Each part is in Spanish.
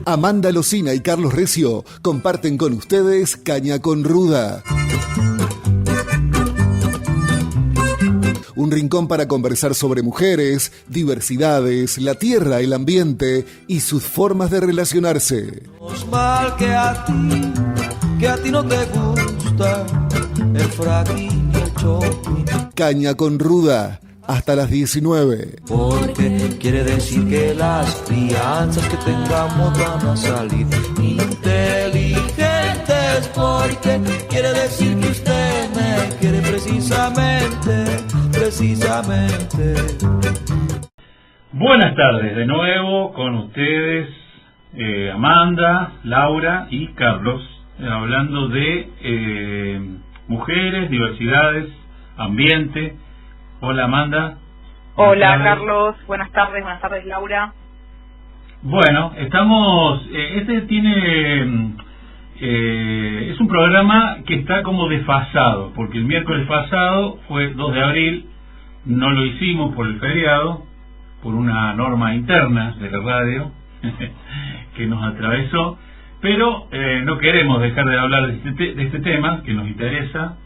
Amanda Locina y Carlos Recio comparten con ustedes Caña con Ruda. Un rincón para conversar sobre mujeres, diversidades, la tierra, el ambiente y sus formas de relacionarse. Mal que a ti no te gusta el fracking y el shopping. Caña con Ruda, hasta las 19. Porque quiere decir que las crianzas que tengamos van a salir inteligentes. Porque quiere decir que usted me quiere precisamente. Buenas tardes, de nuevo con ustedes, Amanda, Laura y Carlos, hablando de mujeres, diversidades, ambiente. Hola, Amanda. Hola, Carlos. Buenas tardes, Laura. Bueno, estamos... es un programa que está como desfasado, porque el miércoles pasado fue 2 de abril, no lo hicimos por el feriado, por una norma interna de la radio que nos atravesó, pero no queremos dejar de hablar de este tema que nos interesa.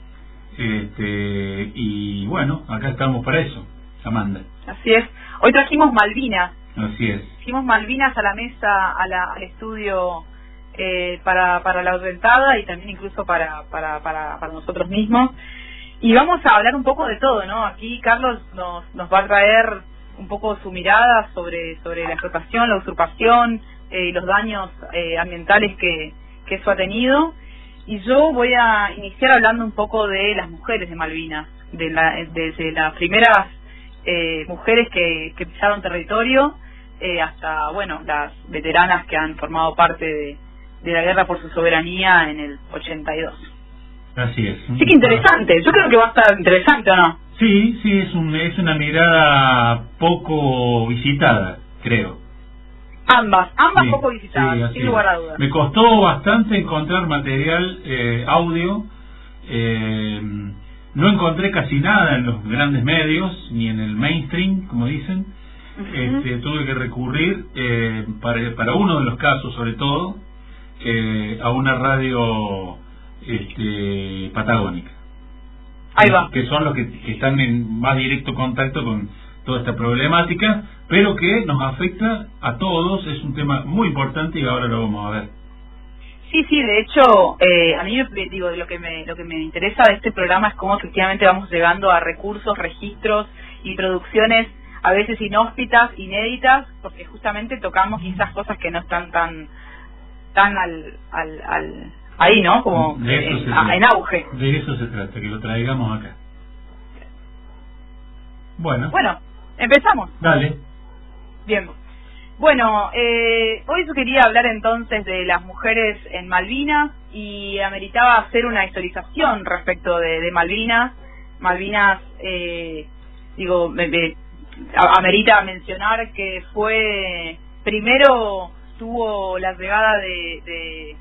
Y bueno, acá estamos para eso, Amanda. Así es. Hoy trajimos Malvinas. Así es. Trajimos Malvinas a la mesa, al estudio, para la orientada y también incluso para nosotros mismos. Y vamos a hablar un poco de todo, ¿no? Aquí Carlos nos va a traer un poco su mirada sobre la explotación, la usurpación y los daños ambientales que eso ha tenido. Y yo voy a iniciar hablando un poco de las mujeres de Malvinas, desde las primeras mujeres que pisaron territorio hasta, bueno, las veteranas que han formado parte de la guerra por su soberanía en el 82. Así es. Sí, que interesante. Yo creo que va a estar interesante, ¿o no? Sí, es una mirada poco visitada, creo. Ambas sí, poco sí, visitadas, sin lugar a dudas. Me costó bastante encontrar material audio. No encontré casi nada en los grandes medios, ni en el mainstream, como dicen. Tuve que recurrir, para uno de los casos sobre todo, a una radio patagónica. Ahí va. Que son los que están en más directo contacto con toda esta problemática, pero que nos afecta a todos. Es un tema muy importante y ahora lo vamos a ver. Sí, de hecho, a mí lo que me interesa de este programa es cómo efectivamente vamos llegando a recursos, registros y producciones a veces inhóspitas, inéditas, porque justamente tocamos quizás cosas que no están tan ahí, ¿no? Como en auge. De eso se trata, que lo traigamos acá. Bueno, empezamos. Dale. Bien. Bueno, hoy yo quería hablar entonces de las mujeres en Malvinas y ameritaba hacer una historización respecto de Malvinas. Malvinas, amerita mencionar que primero tuvo la llegada de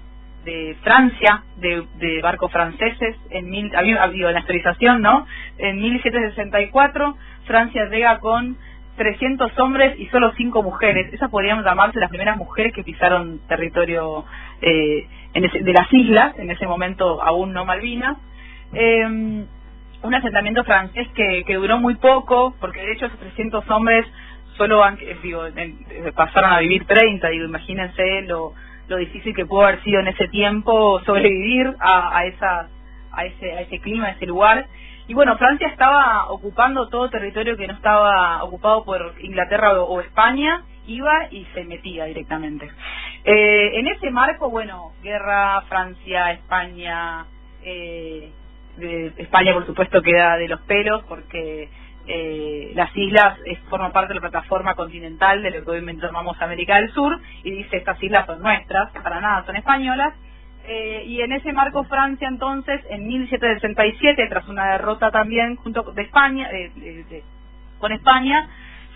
Francia, de barcos franceses, en la historización, ¿no? En 1764, Francia llega con 300 hombres y solo 5 mujeres. Esas podrían llamarse las primeras mujeres que pisaron territorio de las islas, en ese momento aún no Malvinas. Un asentamiento francés que duró muy poco, porque de hecho esos 300 hombres solo pasaron a vivir 30. Imagínense lo difícil que pudo haber sido en ese tiempo sobrevivir a ese clima, a ese lugar. Y bueno, Francia estaba ocupando todo territorio que no estaba ocupado por Inglaterra o España, iba y se metía directamente. En ese marco, guerra, Francia, España, España por supuesto queda de los pelos porque las islas forman parte de la plataforma continental de lo que hoy llamamos América del Sur, y dice: estas islas son nuestras, para nada son españolas. Y en ese marco Francia entonces, en 1767, tras una derrota también junto de España, con España,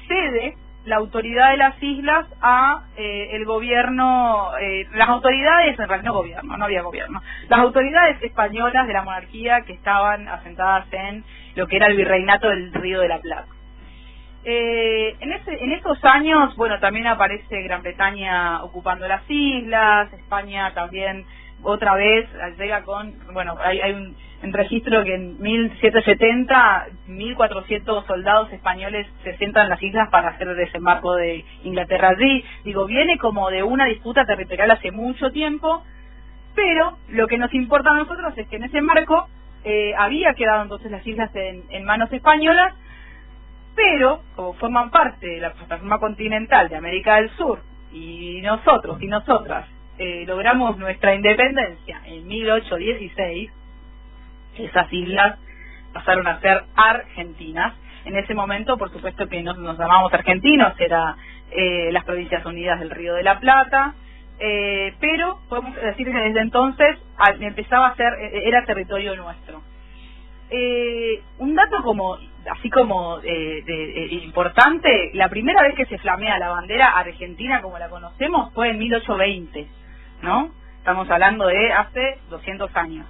cede la autoridad de las islas a el gobierno, las autoridades, en realidad no había gobierno, las autoridades españolas de la monarquía que estaban asentadas en lo que era el virreinato del Río de la Plata. En esos años, bueno, también aparece Gran Bretaña ocupando las islas, España también otra vez llega con, bueno, hay un registro que en 1770 1.400 soldados españoles se sientan en las islas para hacer el desembarco de Inglaterra allí. Digo, viene como de una disputa territorial hace mucho tiempo, pero lo que nos importa a nosotros es que en ese marco había quedado entonces las islas en manos españolas, pero como forman parte de la plataforma continental de América del Sur, y nosotros y nosotras logramos nuestra independencia en 1816, esas islas pasaron a ser argentinas. En ese momento, por supuesto que nos llamamos argentinos, era las Provincias Unidas del Río de la Plata, pero podemos decir que desde entonces empezaba a ser, era territorio nuestro. Un dato así como importante, la primera vez que se flamea la bandera argentina como la conocemos fue en 1820, ¿no? Estamos hablando de hace 200 años.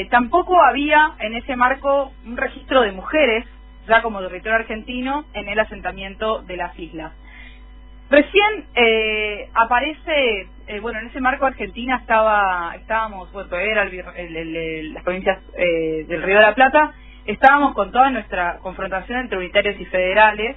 Tampoco había en ese marco un registro de mujeres, ya como territorio argentino, en el asentamiento de las islas. Recién aparece, bueno, en ese marco Argentina estábamos, bueno, era las provincias del Río de la Plata, estábamos con toda nuestra confrontación entre unitarios y federales,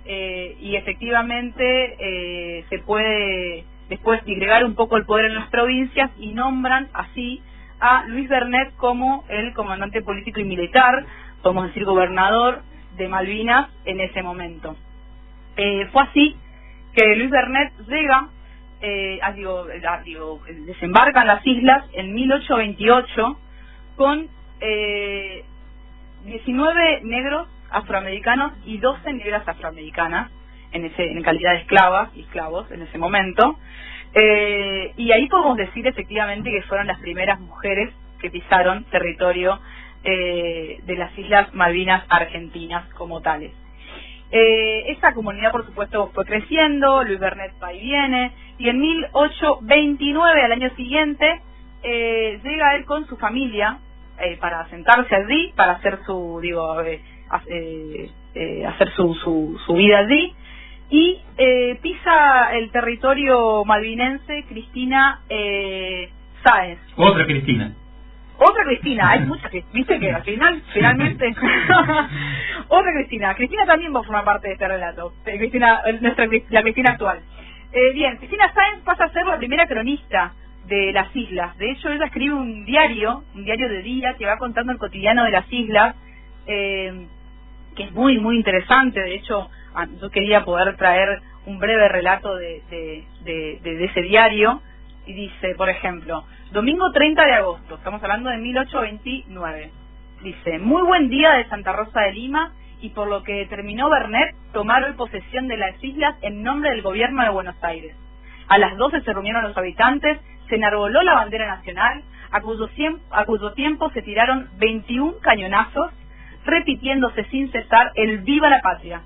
y efectivamente se puede después disgregar un poco el poder en las provincias y nombran así a Luis Bernet como el comandante político y militar, podemos decir gobernador de Malvinas en ese momento. Fue así que Luis Bernet llega, desembarca en las islas en 1828 con 19 negros afroamericanos y 12 negras afroamericanas en calidad de esclavas y esclavos en ese momento, y ahí podemos decir efectivamente que fueron las primeras mujeres que pisaron territorio de las Islas Malvinas argentinas como tales. Esta comunidad, por supuesto, fue creciendo, Luis Bernet va y viene, y en 1829, al año siguiente, llega él con su familia para asentarse allí, para hacer hacer su vida allí, y pisa el territorio malvinense Cristina Sáenz. Otra Cristina, hay muchas, viste que al final, finalmente, otra Cristina también va a formar parte de este relato, la Cristina actual. Bien, Cristina Sáenz pasa a ser la primera cronista de las islas. De hecho, ella escribe un diario de día que va contando el cotidiano de las islas, que es muy, muy interesante. De hecho, yo quería poder traer un breve relato de ese diario, y dice, por ejemplo, domingo 30 de agosto, estamos hablando de 1829, dice, muy buen día de Santa Rosa de Lima, y por lo que determinó Bernet tomar hoy posesión de las islas en nombre del gobierno de Buenos Aires. A las 12 se reunieron los habitantes, se enarboló la bandera nacional, a cuyo tiempo se tiraron 21 cañonazos, repitiéndose sin cesar el ¡Viva la Patria!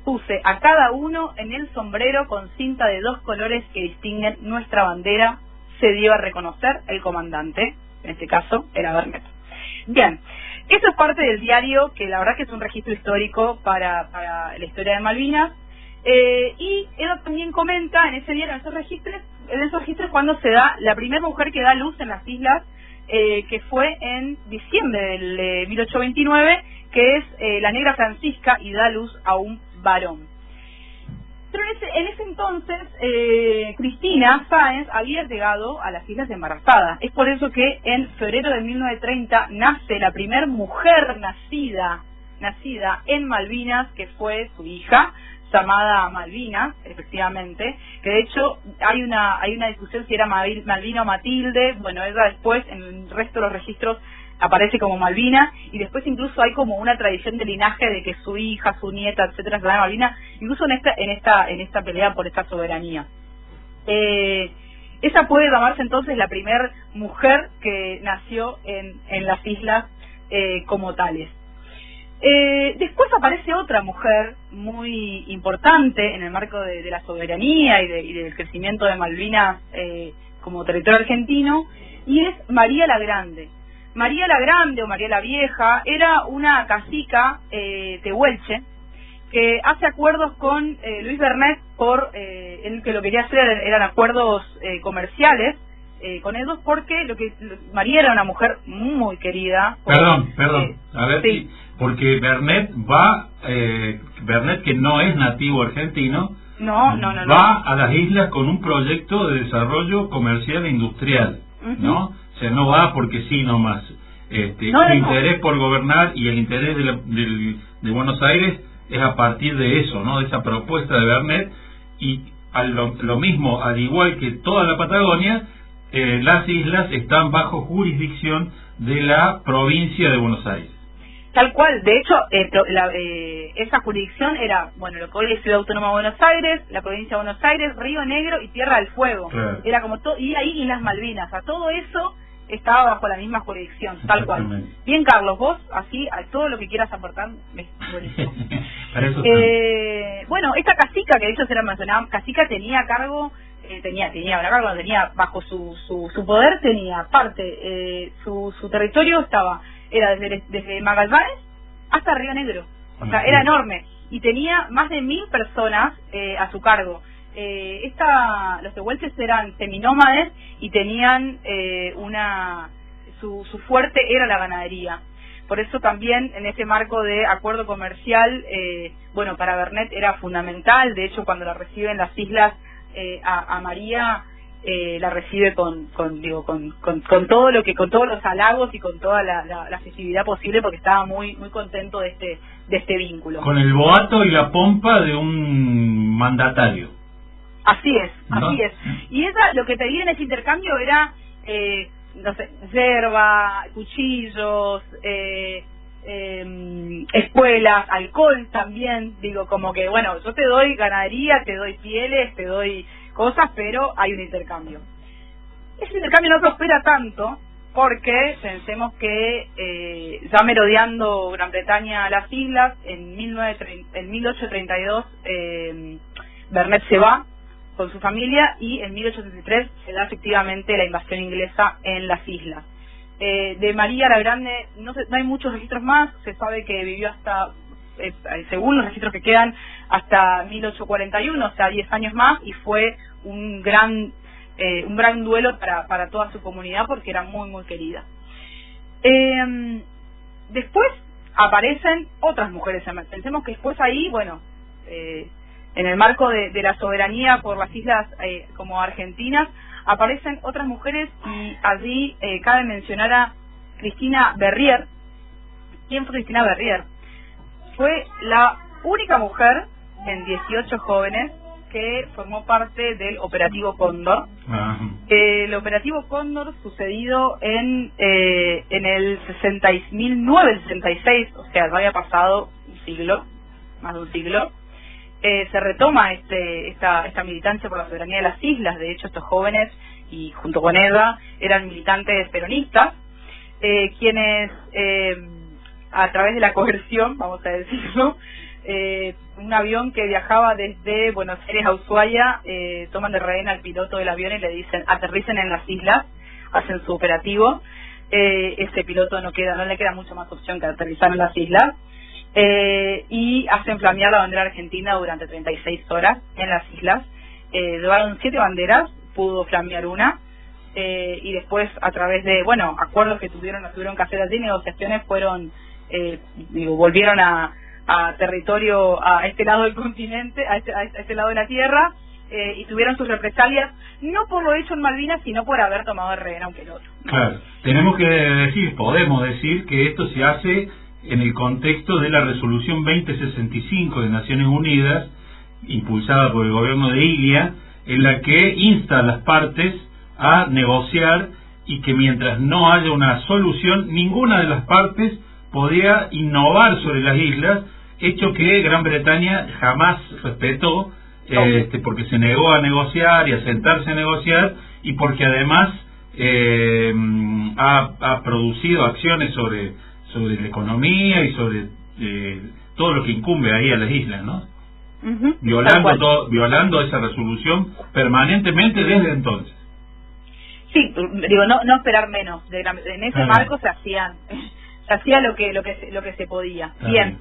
Puse a cada uno en el sombrero con cinta de 2 colores que distinguen nuestra bandera, se dio a reconocer el comandante, en este caso era Bernet. Bien, eso es parte del diario, que la verdad que es un registro histórico para la historia de Malvinas, y él también comenta en ese diario, en esos registros cuando se da la primera mujer que da luz en las islas, que fue en diciembre del 1829, que es la negra Francisca, y da luz a un varón. Pero en ese entonces Cristina Sáenz había llegado a las islas embarazada. Es por eso que en febrero de 1930 nace la primer mujer nacida en Malvinas, que fue su hija, llamada Malvina, efectivamente, que de hecho hay una discusión si era Malvina o Matilde. Bueno, ella después en el resto de los registros aparece como Malvina, y después incluso hay como una tradición de linaje de que su hija, su nieta, etcétera, se llama Malvina, incluso en esta pelea por esta soberanía. Esa puede llamarse entonces la primer mujer que nació en las islas como tales. Después aparece otra mujer muy importante en el marco de la soberanía y del crecimiento de Malvinas como territorio argentino, y es María la Grande. María la Grande o María la Vieja era una cacica tehuelche que hace acuerdos con Luis Bernet en que lo que quería hacer eran acuerdos comerciales con ellos, porque María era una mujer muy querida. Perdón, a ver, sí. Porque Bernet Bernet, que no es nativo argentino, no, va a las islas con un proyecto de desarrollo comercial e industrial, ¿no? O sea, no va porque sí nomás. Su interés por gobernar y el interés de Buenos Aires es a partir de eso, ¿no? De esa propuesta de Bernet, y lo mismo, al igual que toda la Patagonia, las islas están bajo jurisdicción de la provincia de Buenos Aires. Tal cual, de hecho, esa jurisdicción era, bueno, lo que hoy es Ciudad Autónoma de Buenos Aires, la provincia de Buenos Aires, Río Negro y Tierra del Fuego. Claro. Era como todo, y ahí Islas Malvinas, o sea, todo eso estaba bajo la misma jurisdicción, tal cual. Bien, Carlos, vos, así, a todo lo que quieras aportar, buenísimo. Bueno, esta cacica, que de hecho se la mencionaba, cacica tenía a cargo, tenía bajo su poder, tenía parte, su territorio era desde Magallanes hasta Río Negro, o sea, era enorme, y tenía más de 1000 personas a su cargo. Los tehuelches eran seminómades y tenían su fuerte era la ganadería. Por eso también en ese marco de acuerdo comercial, bueno, para Bernet era fundamental. De hecho, cuando la reciben las islas, a María la recibe con todo con todos los halagos y con toda la festividad posible, porque estaba muy contento de este vínculo. Con el boato y la pompa de un mandatario. Así es, ¿no? Así es. Y lo que pedía en ese intercambio era, no sé, yerba, cuchillos, espuelas, alcohol también. Digo, como que, bueno, yo te doy ganadería, te doy pieles, te doy cosas, pero hay un intercambio. Ese intercambio no prospera tanto porque pensemos que ya merodeando Gran Bretaña a las islas, en 1832 Bernet se va con su familia, y en 1833 se da efectivamente la invasión inglesa en las islas. De María la Grande no hay muchos registros más. Se sabe que vivió hasta, según los registros que quedan, hasta 1841, o sea, 10 años más, y fue un gran duelo para toda su comunidad, porque era muy muy querida. Después aparecen otras mujeres. Pensemos que después ahí, bueno, en el marco de la soberanía por las islas como argentinas, aparecen otras mujeres, y allí cabe mencionar a Cristina Berrier. ¿Quién fue Cristina Berrier? Fue la única mujer en 18 jóvenes que formó parte del Operativo Cóndor. El Operativo Cóndor, sucedido en el 1966, o sea, ya había pasado un siglo, más de un siglo. Se retoma esta militancia por la soberanía de las islas. De hecho, estos jóvenes, y junto con ella, eran militantes peronistas, quienes a través de la coerción, vamos a decirlo, un avión que viajaba desde Buenos Aires a Ushuaia, toman de rehén al piloto del avión y le dicen: aterricen en las islas, hacen su operativo. Ese piloto no le queda mucho más opción que aterrizar en las islas. Y hacen flamear la bandera argentina durante 36 horas en las islas. Llevaron 7 banderas, pudo flamear una, y después, a través de, bueno, acuerdos que tuvieron que hacer allí, negociaciones, volvieron a territorio, a este lado del continente, a este lado de la tierra, y tuvieron sus represalias, no por lo hecho en Malvinas, sino por haber tomado el rehén, aunque el otro. Claro, podemos decir que esto se hace en el contexto de la resolución 2065 de Naciones Unidas, impulsada por el gobierno de Ilia, en la que insta a las partes a negociar, y que mientras no haya una solución, ninguna de las partes podía innovar sobre las islas, hecho que Gran Bretaña jamás respetó, porque se negó a negociar y a sentarse a negociar, y porque además ha producido acciones sobre la economía y sobre todo lo que incumbe ahí a las islas, ¿no? Uh-huh. Violando esa resolución permanentemente desde entonces. Sí, digo, no esperar menos. En ese marco se hacía lo que se podía. Bien.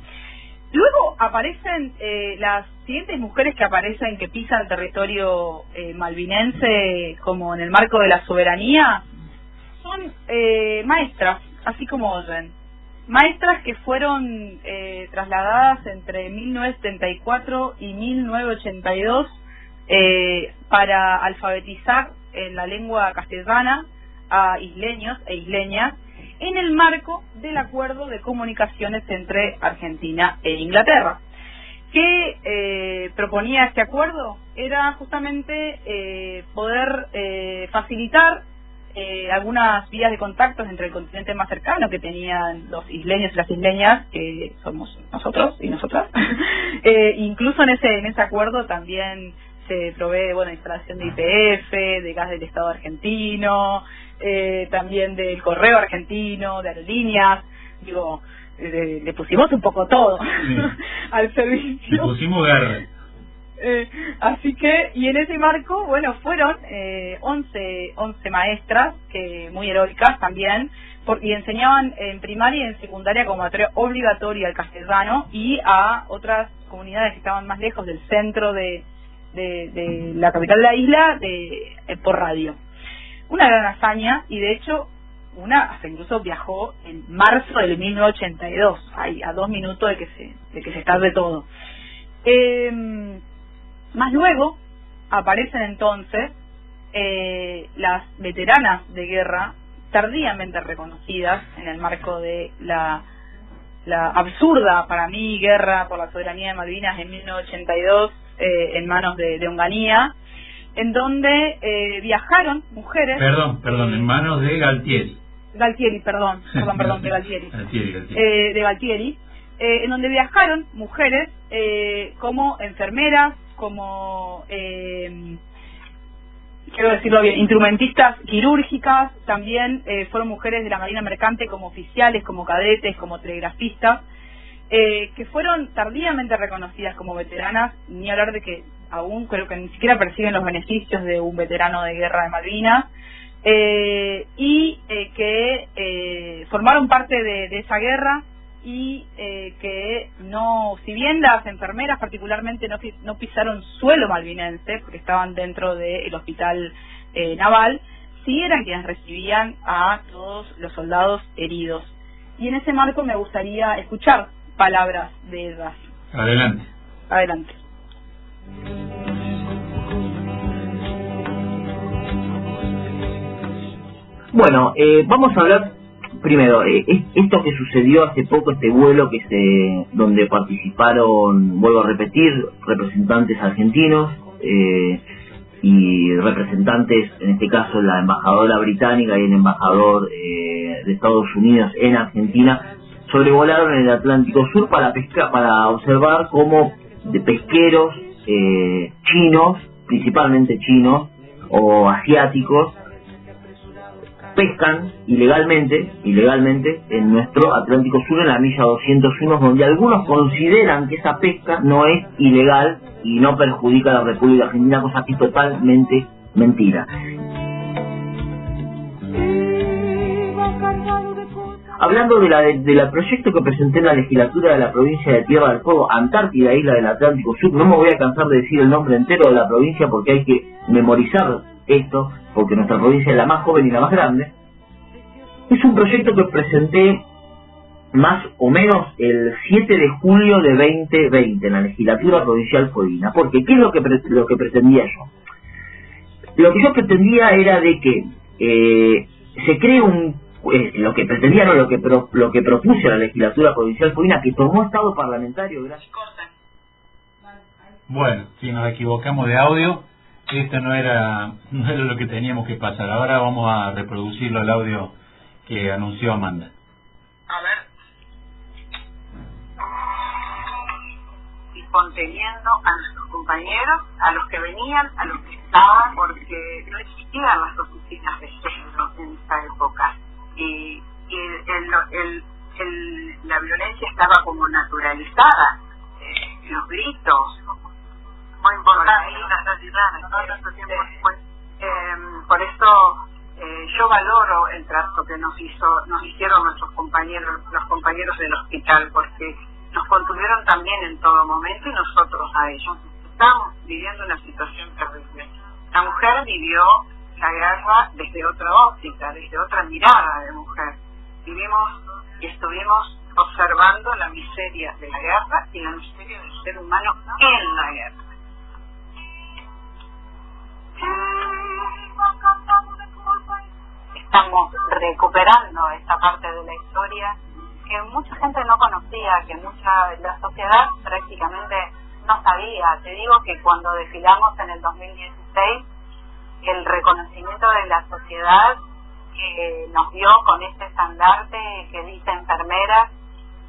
Luego aparecen las siguientes mujeres que aparecen, que pisan territorio malvinense, como en el marco de la soberanía, son maestras, así como oyen. Maestras que fueron trasladadas entre 1974 y 1982 para alfabetizar en la lengua castellana a isleños e isleñas en el marco del acuerdo de comunicaciones entre Argentina e Inglaterra. ¿Qué proponía este acuerdo? Era justamente poder facilitar algunas vías de contactos entre el continente más cercano que tenían los isleños y las isleñas, que somos nosotros y nosotras. Incluso en ese acuerdo también se provee instalación de YPF, de gas del Estado argentino, también del correo argentino, de aerolíneas. Digo, le pusimos un poco todo al servicio. Le pusimos guerra. Así que, y en ese marco, fueron 11 maestras, que muy heroicas también, y enseñaban en primaria y en secundaria como materia obligatoria el castellano, y a otras comunidades que estaban más lejos del centro de la capital de la isla, por radio. Una gran hazaña, y de hecho hasta incluso viajó en marzo del 1982, ahí a 2 minutos de que se tarde todo. Más luego aparecen entonces las veteranas de guerra, tardíamente reconocidas en el marco de la absurda, para mí, guerra por la soberanía de Malvinas en 1982, en manos de Onganía, en donde viajaron mujeres... Perdón, en manos de Galtieri. De Galtieri. De Galtieri, en donde viajaron mujeres como enfermeras, como, quiero decirlo bien, instrumentistas quirúrgicas. También fueron mujeres de la Marina Mercante como oficiales, como cadetes, como telegrafistas, que fueron tardíamente reconocidas como veteranas, ni hablar de que aún creo que ni siquiera perciben los beneficios de un veterano de guerra de Malvinas, y que formaron parte de esa guerra, y que no, si bien las enfermeras particularmente no pisaron suelo malvinense porque estaban dentro del hospital naval, sí eran quienes recibían a todos los soldados heridos. Y en ese marco me gustaría escuchar palabras de ellas. Adelante. Bueno, vamos a hablar primero, esto que sucedió hace poco, este vuelo donde participaron, vuelvo a repetir, representantes argentinos y representantes, en este caso la embajadora británica y el embajador de Estados Unidos en Argentina, sobrevolaron en el Atlántico Sur para observar cómo de pesqueros chinos, principalmente chinos o asiáticos, pescan ilegalmente en nuestro Atlántico Sur, en la milla 201, donde algunos consideran que esa pesca no es ilegal y no perjudica a la República Argentina, cosa que es totalmente mentira. Hablando del proyecto que presenté en la legislatura de la provincia de Tierra del Fuego, Antártida, isla del Atlántico Sur, no me voy a cansar de decir el nombre entero de la provincia porque hay que memorizar esto, porque nuestra provincia es la más joven y la más grande. Es un proyecto que presenté más o menos el 7 de julio de 2020 en la legislatura provincial fueguina. Porque ¿qué es lo que pretendía yo? Lo que yo pretendía era de que se cree lo que pretendía, no, lo que propuse a la legislatura provincial fueguina, que tomó estado parlamentario. Gracias. Bueno, si nos equivocamos de audio, esto no era lo que teníamos que pasar. Ahora vamos a reproducirlo, el audio que anunció Amanda. A ver. Y conteniendo a nuestros compañeros, a los que venían, a los que estaban, porque no existían las oficinas de género en esa época. Y la violencia estaba como natural. musicalizada, los gritos, muy importante. Por eso yo valoro el trato que nos hicieron nuestros compañeros, los compañeros del hospital, porque nos contuvieron también en todo momento y nosotros a ellos. Estamos viviendo una situación terrible. La mujer vivió la guerra desde otra óptica, desde otra mirada de mujer. Vivimos y estuvimos observando la miseria de la guerra y la miseria del ser humano en la guerra. Estamos recuperando esta parte de la historia que mucha gente no conocía, que la sociedad prácticamente no sabía. Te digo que cuando desfilamos en el 2016, el reconocimiento de la sociedad que nos dio con este estandarte que dice enfermeras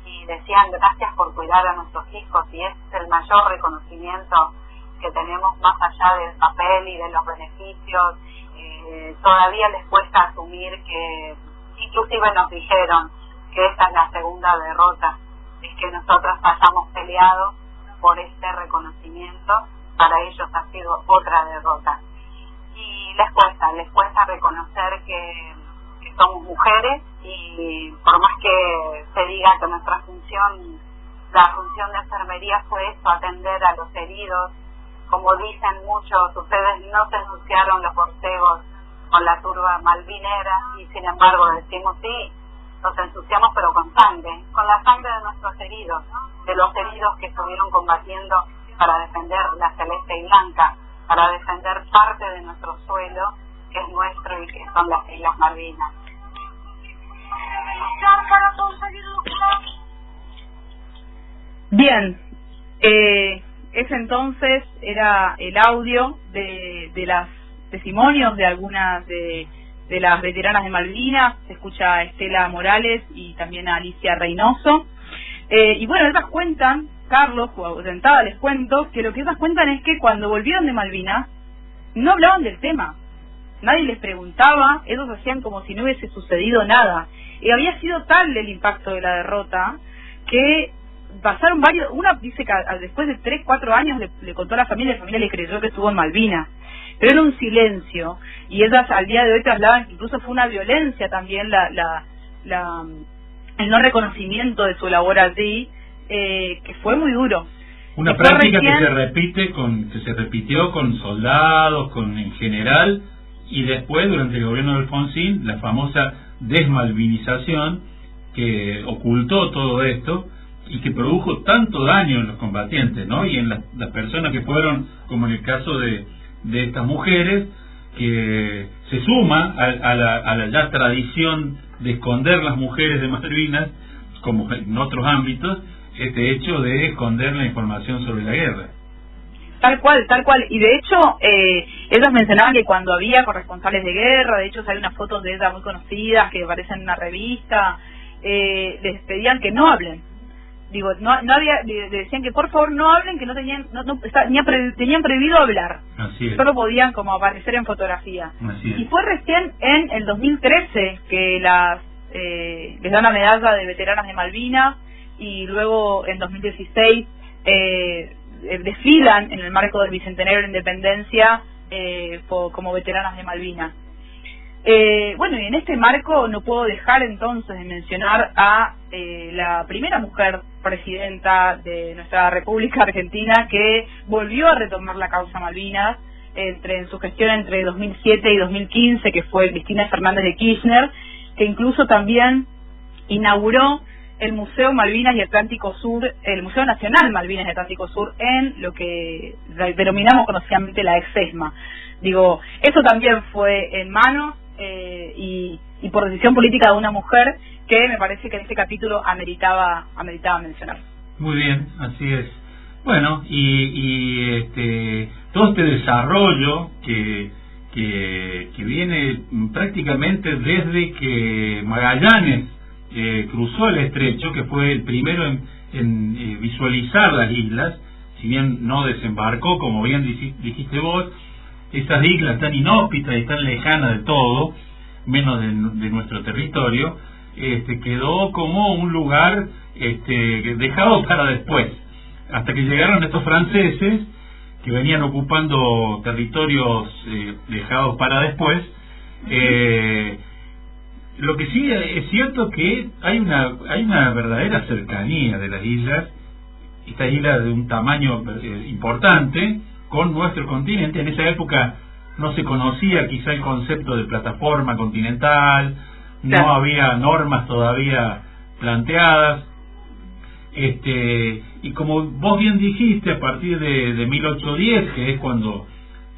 y decían gracias por cuidar a nuestros hijos, y es el mayor reconocimiento que tenemos más allá del papel y de los beneficios. Todavía les cuesta asumir que, inclusive nos dijeron que esta es la segunda derrota, es que nosotros hayamos peleado por este reconocimiento, para ellos ha sido otra derrota. Y les cuesta reconocer que somos mujeres, y por más que se diga que nuestra función, la función de enfermería fue esto, atender a los heridos, como dicen muchos, ustedes no se ensuciaron los borcegos con la turba malvinera, y sin embargo decimos sí, nos ensuciamos pero con la sangre de nuestros heridos, de los heridos que estuvieron combatiendo para defender la celeste y blanca, para defender parte de nuestro suelo, que es nuestro y que son las Islas Malvinas. Bien, ese entonces era el audio de los testimonios de algunas de las veteranas de Malvinas. Se escucha a Estela Morales y también a Alicia Reynoso. Y bueno, ellas cuentan, Carlos, sentada les cuento, que lo que ellas cuentan es que cuando volvieron de Malvinas, no hablaban del tema. Nadie les preguntaba, ellos hacían como si no hubiese sucedido nada. Y había sido tal el impacto de la derrota que pasaron una dice que después de 3-4 años le contó a la familia le creyó que estuvo en Malvinas. Pero era un silencio, y ellas al día de hoy trasladaban que incluso fue una violencia también el no reconocimiento de su labor allí, que fue muy duro. Una práctica que se repitió con soldados, en general, y después durante el gobierno de Alfonsín, la famosa desmalvinización, que ocultó todo esto y que produjo tanto daño en los combatientes, ¿no? Y en las personas que fueron, como en el caso de estas mujeres, que se suma a la ya tradición de esconder las mujeres de Malvinas, como en otros ámbitos, este hecho de esconder la información sobre la guerra. Tal cual. Y de hecho, ellas mencionaban que cuando había corresponsales de guerra, de hecho hay unas fotos de ellas muy conocidas que aparecen en una revista, les pedían que no hablen. Digo, no había, le decían que por favor no hablen, que tenían prohibido hablar. Así es. Solo podían como aparecer en fotografía. Así es. Y fue recién en el 2013 que les dan la medalla de veteranas de Malvinas, y luego en 2016 desfilan en el marco del Bicentenario de la Independencia como veteranas de Malvinas. Bueno, y en este marco no puedo dejar entonces de mencionar a la primera mujer presidenta de nuestra República Argentina, que volvió a retomar la causa Malvinas en su gestión entre 2007 y 2015, que fue Cristina Fernández de Kirchner, que incluso también inauguró el Museo Malvinas y Atlántico Sur, el Museo Nacional Malvinas y Atlántico Sur, en lo que denominamos conocidamente la ex-ESMA. Digo, eso también fue en manos y por decisión política de una mujer, que me parece que en este capítulo ameritaba mencionar. Muy bien, así es. Bueno, y todo este desarrollo que viene prácticamente desde que Magallanes cruzó el estrecho, que fue el primero en visualizar las islas, si bien no desembarcó, como bien dijiste vos, esas islas tan inhóspitas y tan lejanas de todo, menos de nuestro territorio, quedó como un lugar dejado para después, hasta que llegaron estos franceses que venían ocupando territorios dejados para después. Lo que sí es cierto que hay una verdadera cercanía de las islas, estas islas de un tamaño importante, con nuestro continente. En esa época no se conocía quizá el concepto de plataforma continental, no había normas todavía planteadas, y como vos bien dijiste, a partir de 1810, que es cuando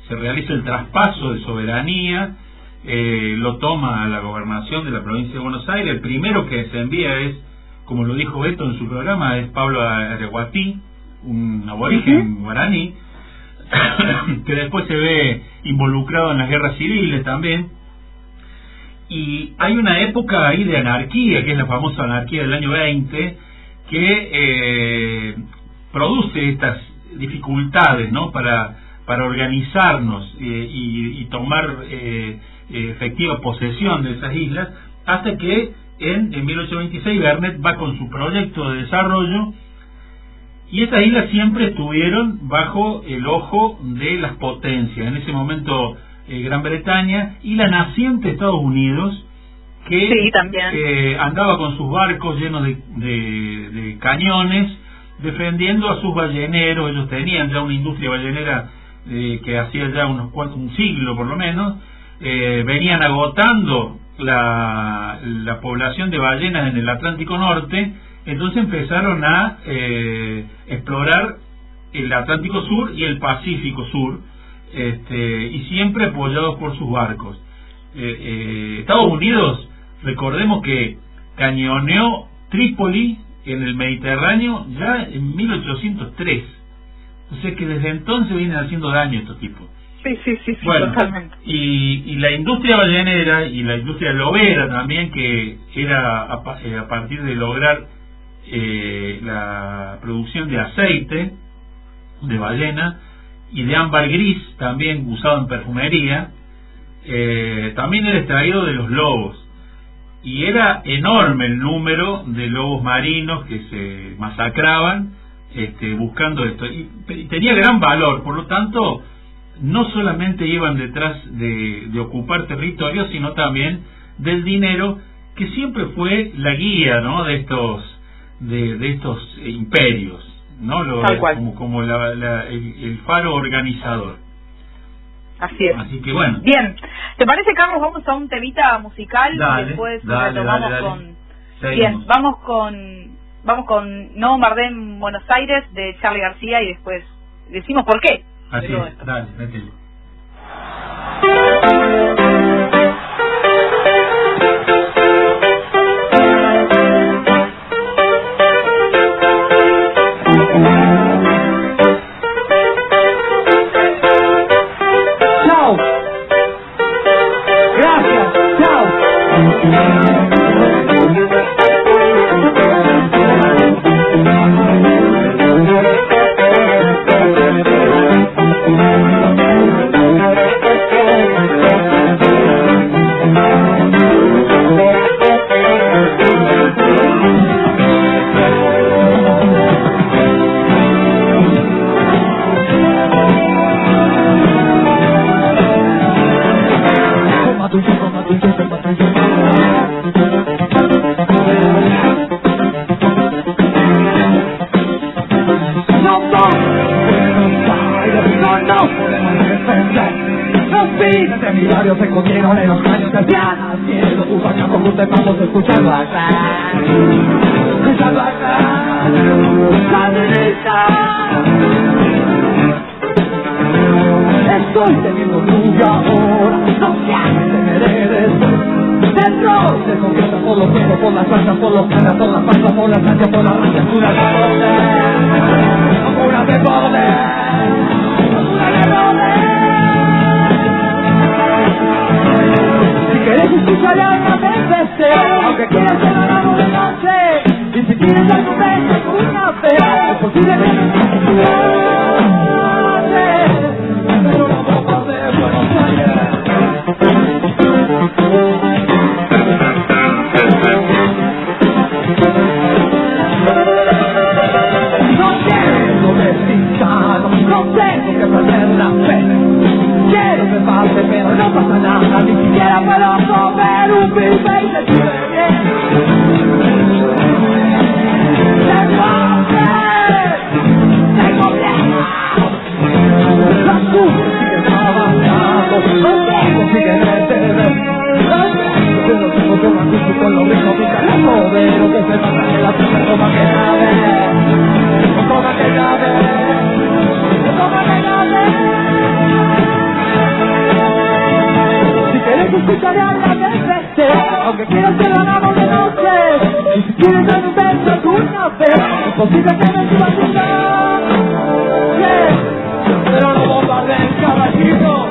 se realiza el traspaso de soberanía, lo toma la gobernación de la provincia de Buenos Aires. El primero que se envía es, como lo dijo Beto en su programa, es Pablo Areguatí, un aborigen guaraní, que después se ve involucrado en las guerras civiles también. Y hay una época ahí de anarquía, que es la famosa anarquía del año 20, que produce estas dificultades, ¿no?, para organizarnos y tomar efectiva posesión de esas islas, hasta que en 1826 Bernet va con su proyecto de desarrollo, y estas islas siempre estuvieron bajo el ojo de las potencias. En ese momento Gran Bretaña y la naciente Estados Unidos, que andaba con sus barcos llenos de cañones defendiendo a sus balleneros. Ellos tenían ya una industria ballenera que hacía ya un siglo por lo menos. Venían agotando la población de ballenas en el Atlántico Norte. Entonces empezaron a explorar el Atlántico Sur y el Pacífico Sur, y siempre apoyados por sus barcos. Estados Unidos, recordemos que cañoneó Trípoli en el Mediterráneo ya en 1803. O sea que desde entonces vienen haciendo daño estos tipos. Sí, bueno, totalmente. Y la industria ballenera y la industria lobera también, que era a partir de lograr la producción de aceite de ballena y de ámbar gris, también usado en perfumería, también era extraído de los lobos, y era enorme el número de lobos marinos que se masacraban buscando esto, y tenía gran valor. Por lo tanto, no solamente iban detrás de ocupar territorio, sino también del dinero, que siempre fue la guía, ¿no?, de estos imperios, ¿no? Como el faro organizador. Así es. Así que bueno. Bien, ¿te parece, Carlos? Vamos a un temita musical, y después retomamos con... Seguimos. Bien, vamos con No Bombardé en Buenos Aires, de Charly García, y después decimos por qué. Así es, dale, métele. Chao. Gracias. Chao. Diarios se comieron en los años de piano, haciendo tu vaca con un vamos escuchando acá, la derecha. Estoy teniendo tuya ahora, no se hace heredes. Dentro se convierte por los tiempos, por las plantas, por los canas, por las pasas, por las ansias, por las rancias, una de poder, una de poder, una de poder. Querés escuchar una vez, aunque quieras que no hagamos de noche, y si tienes algún beso, una fe, es posible que pero no vamos de Buenos Aires. Aunque quieras que lo hagamos de noche, y si quieres dar un beso a tu café, es posible que me suba a ayudar, pero no bombardees, caballito.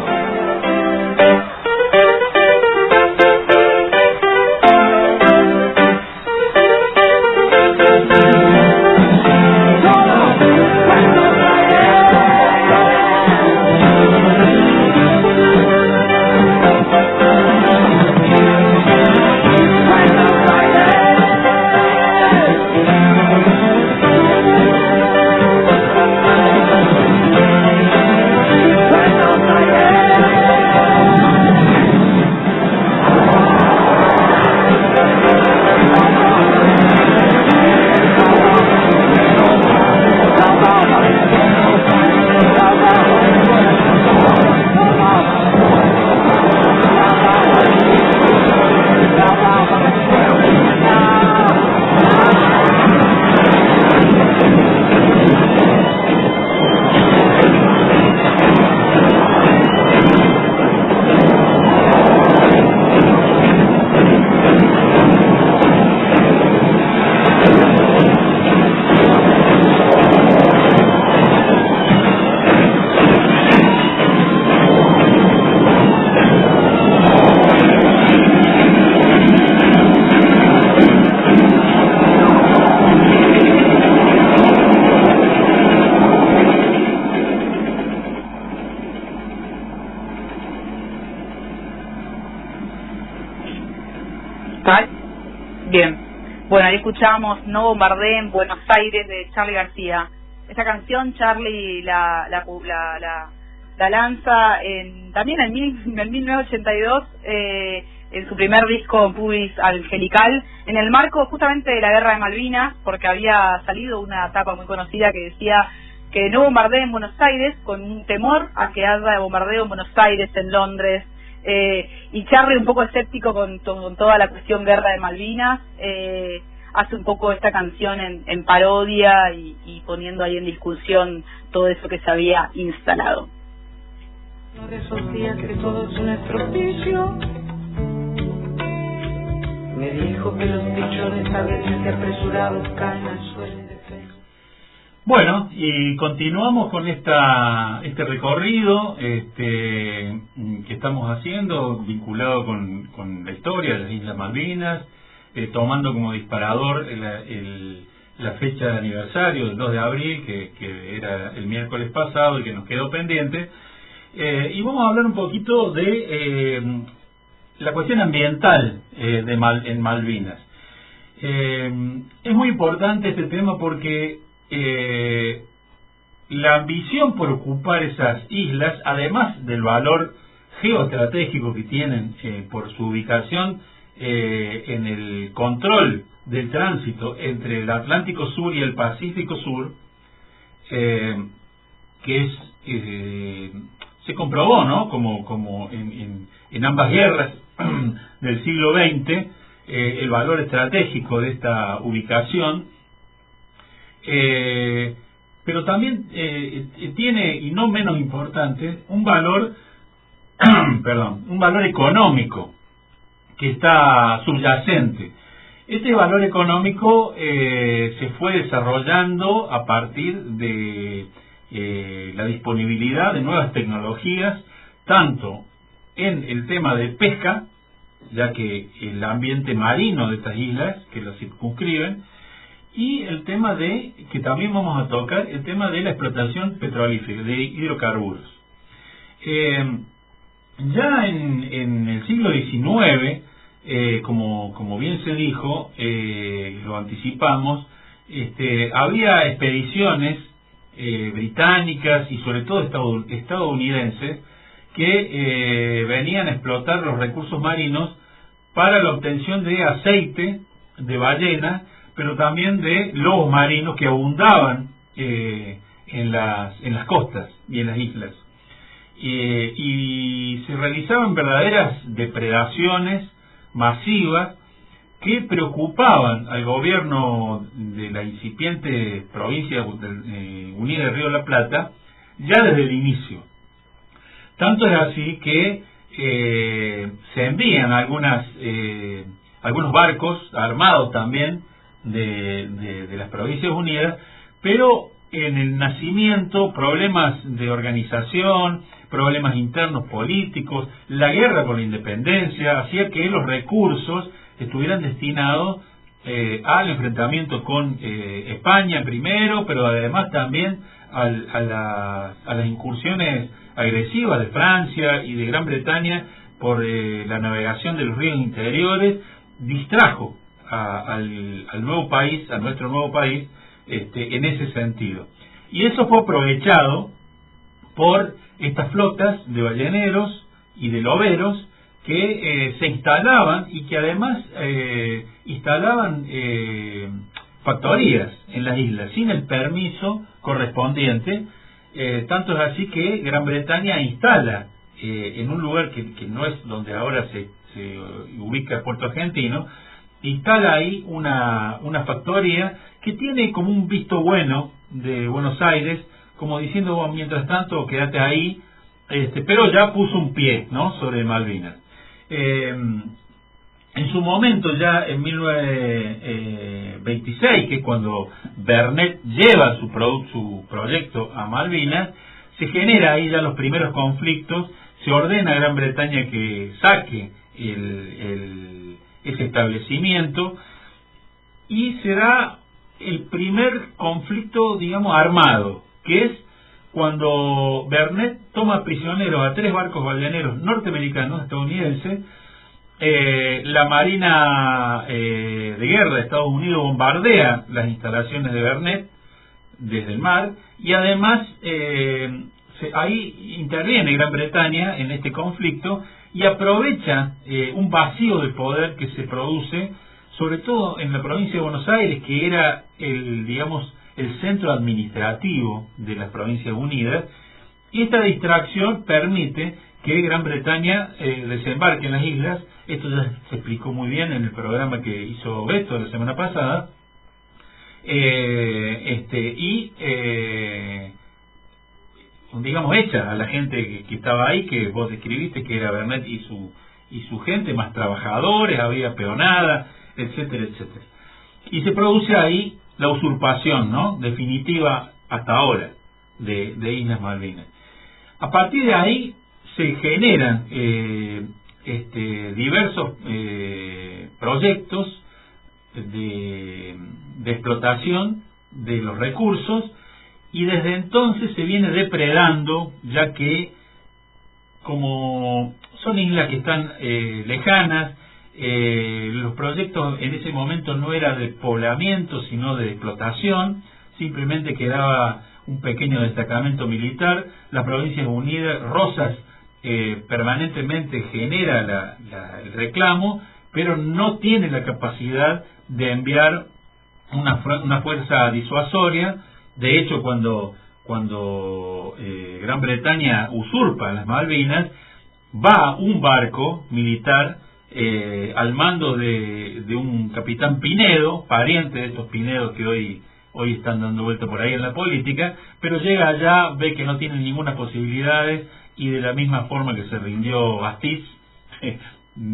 Bien, bueno, ahí escuchamos No bombardeen Buenos Aires de Charly García. Esta canción Charly la lanza también en 1982 en su primer disco Pubis Angelical, en el marco justamente de la Guerra de Malvinas, porque había salido una tapa muy conocida que decía que no bombardeen Buenos Aires, con un temor a que haya bombardeo en Buenos Aires, en Londres. Y Charly, un poco escéptico con toda la cuestión Guerra de Malvinas, hace un poco esta canción en parodia y poniendo ahí en discusión todo eso que se había instalado. De esos días que todo es un estropicio, me dijo que los pichones a veces apresurados caen al suelo de fe. Bueno, y continuamos con este recorrido que estamos haciendo, vinculado con la historia de las Islas Malvinas, tomando como disparador la fecha de aniversario del 2 de abril, que era el miércoles pasado y que nos quedó pendiente. Y vamos a hablar un poquito de la cuestión ambiental en Malvinas. Es muy importante este tema porque la ambición por ocupar esas islas, además del valor geoestratégico que tienen por su ubicación en el control del tránsito entre el Atlántico Sur y el Pacífico Sur, que se comprobó, ¿no? Como en ambas guerras del siglo XX, el valor estratégico de esta ubicación, pero también tiene, y no menos importante, un valor un valor económico que está subyacente. Este valor económico se fue desarrollando a partir de la disponibilidad de nuevas tecnologías, tanto en el tema de pesca, ya que el ambiente marino de estas islas que las circunscriben, y el tema que también vamos a tocar, el tema de la explotación petrolífera, de hidrocarburos. Ya en el siglo XIX, como bien se dijo, lo anticipamos, había expediciones británicas y sobre todo estadounidenses que venían a explotar los recursos marinos para la obtención de aceite de ballena, pero también de lobos marinos que abundaban en las costas y en las islas. Y se realizaban verdaderas depredaciones masivas que preocupaban al gobierno de la incipiente provincia unida de Río de la Plata ya desde el inicio. Tanto es así que se envían algunos barcos armados también de las Provincias Unidas, pero en el nacimiento problemas de organización, problemas internos políticos, la guerra por la independencia hacía que los recursos estuvieran destinados al enfrentamiento con España primero, pero además también a las incursiones agresivas de Francia y de Gran Bretaña por la navegación de los ríos interiores. Distrajo al nuevo país, a nuestro nuevo país, en ese sentido. Y eso fue aprovechado por estas flotas de balleneros y de loberos que se instalaban y que además instalaban factorías en las islas sin el permiso correspondiente. Tanto es así que Gran Bretaña instala en un lugar que no es donde ahora se ubica Puerto Argentino, instala ahí una factoría que tiene como un visto bueno de Buenos Aires, como diciendo, bueno, mientras tanto quédate ahí, pero ya puso un pie, ¿no?, sobre Malvinas. En su momento, ya en 1926, que es cuando Bernet lleva su proyecto a Malvinas, se genera ahí ya los primeros conflictos, se ordena a Gran Bretaña que saque ese establecimiento, y se da el primer conflicto, digamos, armado, que es cuando Bernet toma prisioneros a 3 barcos balleneros norteamericanos, estadounidenses. La Marina de Guerra de Estados Unidos bombardea las instalaciones de Bernet desde el mar, y además ahí interviene Gran Bretaña en este conflicto y aprovecha un vacío de poder que se produce, sobre todo en la provincia de Buenos Aires, que era el centro administrativo de las Provincias Unidas, y esta distracción permite que Gran Bretaña desembarque en las islas. Esto ya se explicó muy bien en el programa que hizo Beto la semana pasada, echa a la gente que estaba ahí, que vos describiste, que era Bernet y su gente, más trabajadores, había peonada, etcétera, etcétera. Y se produce ahí la usurpación, ¿no?, definitiva hasta ahora de Islas Malvinas. A partir de ahí se generan diversos proyectos de explotación de los recursos, y desde entonces se viene depredando, ya que como son islas que están lejanas, los proyectos en ese momento no era de poblamiento, sino de explotación. Simplemente quedaba un pequeño destacamento militar. Las Provincias Unidas, Rosas, permanentemente genera el reclamo, pero no tiene la capacidad de enviar una fuerza disuasoria. De hecho, cuando Gran Bretaña usurpa las Malvinas, va un barco militar al mando de un capitán Pinedo, pariente de estos Pinedos que hoy están dando vuelta por ahí en la política, pero llega allá, ve que no tienen ninguna posibilidad, y de la misma forma que se rindió Astiz,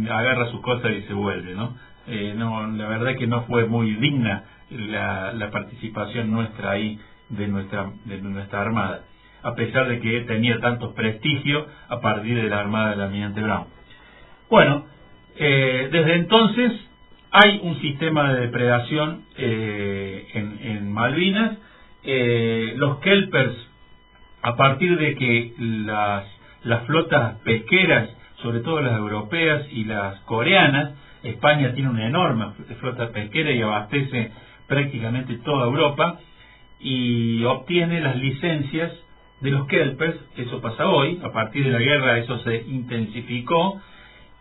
agarra sus cosas y se vuelve, ¿no? La verdad que no fue muy digna la participación nuestra ahí, de nuestra armada, a pesar de que tenía tantos prestigios a partir de la armada del almirante Brown. Bueno, desde entonces hay un sistema de depredación en Malvinas. Los kelpers, a partir de que las flotas pesqueras, sobre todo las europeas y las coreanas, España tiene una enorme flota pesquera y abastece prácticamente toda Europa, y obtiene las licencias de los kelpers. Eso pasa hoy. A partir de la guerra eso se intensificó,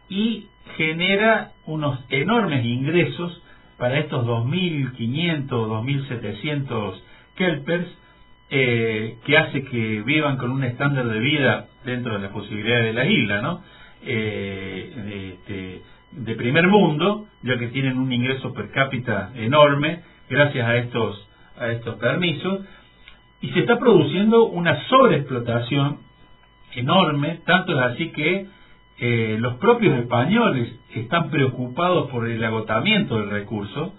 y genera unos enormes ingresos para estos 2.500, 2.700 kelpers, que hace que vivan con un estándar de vida dentro de las posibilidades de la isla, ¿no? De primer mundo, ya que tienen un ingreso per cápita enorme gracias a estos permisos, y se está produciendo una sobreexplotación enorme, tanto es así que los propios españoles están preocupados por el agotamiento del recurso,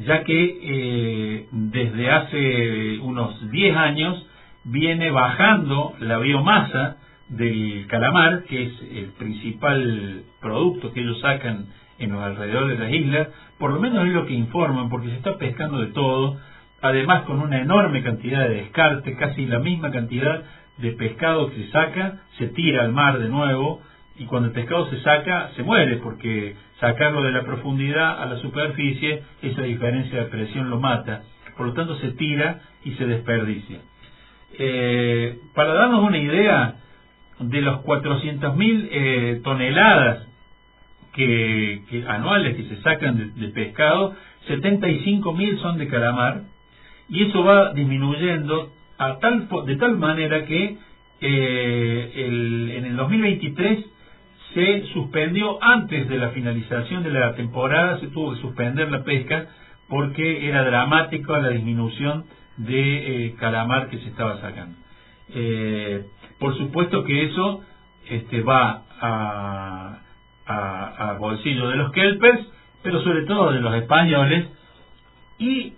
ya que desde hace unos 10 años viene bajando la biomasa del calamar, que es el principal producto que ellos sacan en los alrededores de las islas. Por lo menos es lo que informan, porque se está pescando de todo, además con una enorme cantidad de descarte, casi la misma cantidad de pescado que se saca, se tira al mar de nuevo, y cuando el pescado se saca, se muere, porque sacarlo de la profundidad a la superficie, esa diferencia de presión lo mata, por lo tanto se tira y se desperdicia. Para darnos una idea, de los 400.000 toneladas que anuales que se sacan de pescado, 75.000 son de calamar, y eso va disminuyendo de tal manera que en el 2023 se suspendió, antes de la finalización de la temporada, se tuvo que suspender la pesca porque era dramática la disminución de calamar que se estaba sacando. Por supuesto que eso va a bolsillo de los kelpers, pero sobre todo de los españoles, y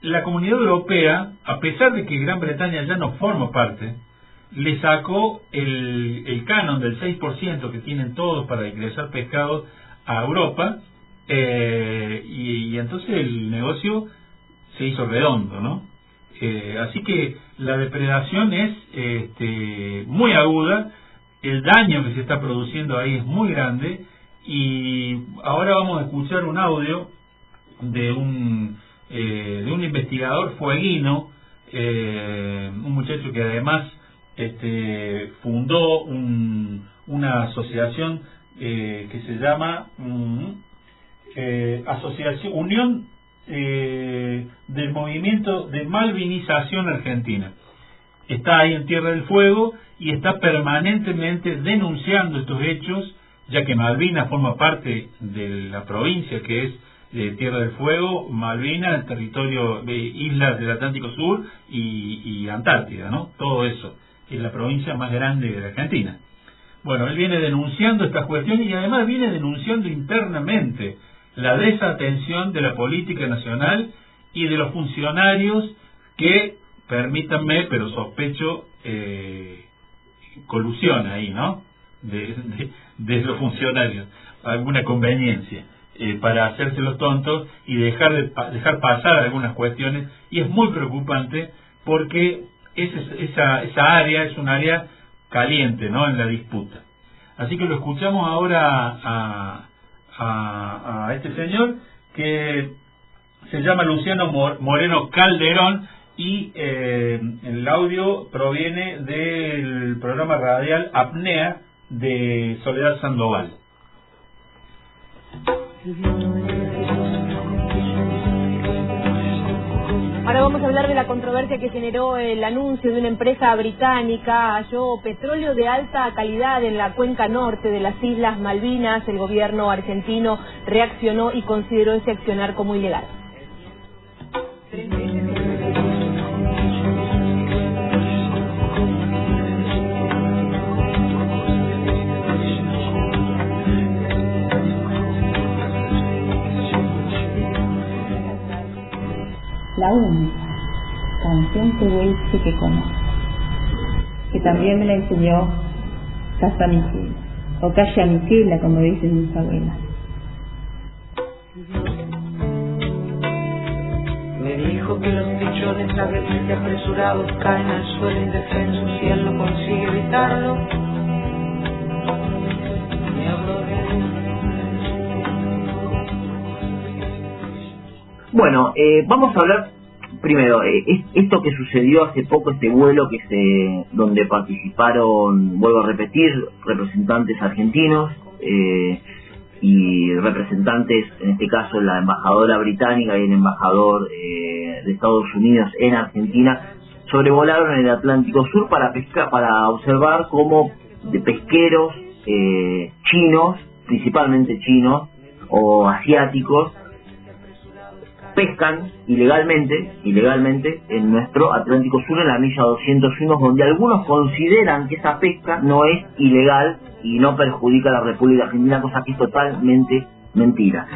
la Comunidad Europea, a pesar de que Gran Bretaña ya no forma parte, le sacó el canon del 6% que tienen todos para ingresar pescados a Europa, y entonces el negocio se hizo redondo, ¿no? Así que la depredación es muy aguda, el daño que se está produciendo ahí es muy grande, y ahora vamos a escuchar un audio de un investigador fueguino, un muchacho que además fundó una asociación que se llama Unión del Movimiento de Malvinización Argentina. Está ahí en Tierra del Fuego y está permanentemente denunciando estos hechos, ya que Malvinas forma parte de la provincia que es de Tierra del Fuego, Malvinas, el territorio de islas del Atlántico Sur y Antártida, ¿no? Todo eso es la provincia más grande de la Argentina. Bueno, él viene denunciando estas cuestiones y además viene denunciando internamente la desatención de la política nacional y de los funcionarios que, permítanme, pero sospecho, colusión ahí, ¿no? De los funcionarios, alguna conveniencia para hacerse los tontos y dejar pasar algunas cuestiones, y es muy preocupante porque esa área es un área caliente, ¿no?, en la disputa. Así que lo escuchamos ahora a este señor, que se llama Luciano Moreno Calderón, y el audio proviene del programa radial Apnea de Soledad Sandoval. Ahora vamos a hablar de la controversia que generó el anuncio de una empresa británica halló petróleo de alta calidad en la cuenca norte de las Islas Malvinas. El gobierno argentino reaccionó y consideró ese accionar como ilegal. La única canción tehuelche que conozco, que también me la enseñó Casa Miquela, o Calla Miquela, como dicen mis abuelas. Me dijo que los pichones a veces apresurados caen al suelo indefensos y él no consigue evitarlo. Me habló Bueno, vamos a hablar primero, esto que sucedió hace poco, este vuelo donde participaron, vuelvo a repetir, representantes argentinos, y representantes, en este caso la embajadora británica y el embajador de Estados Unidos en Argentina, sobrevolaron el Atlántico Sur para observar cómo de pesqueros chinos, principalmente chinos o asiáticos, pescan ilegalmente en nuestro Atlántico Sur, en la milla 201, donde algunos consideran que esa pesca no es ilegal y no perjudica a la República Argentina, cosa que es totalmente mentira.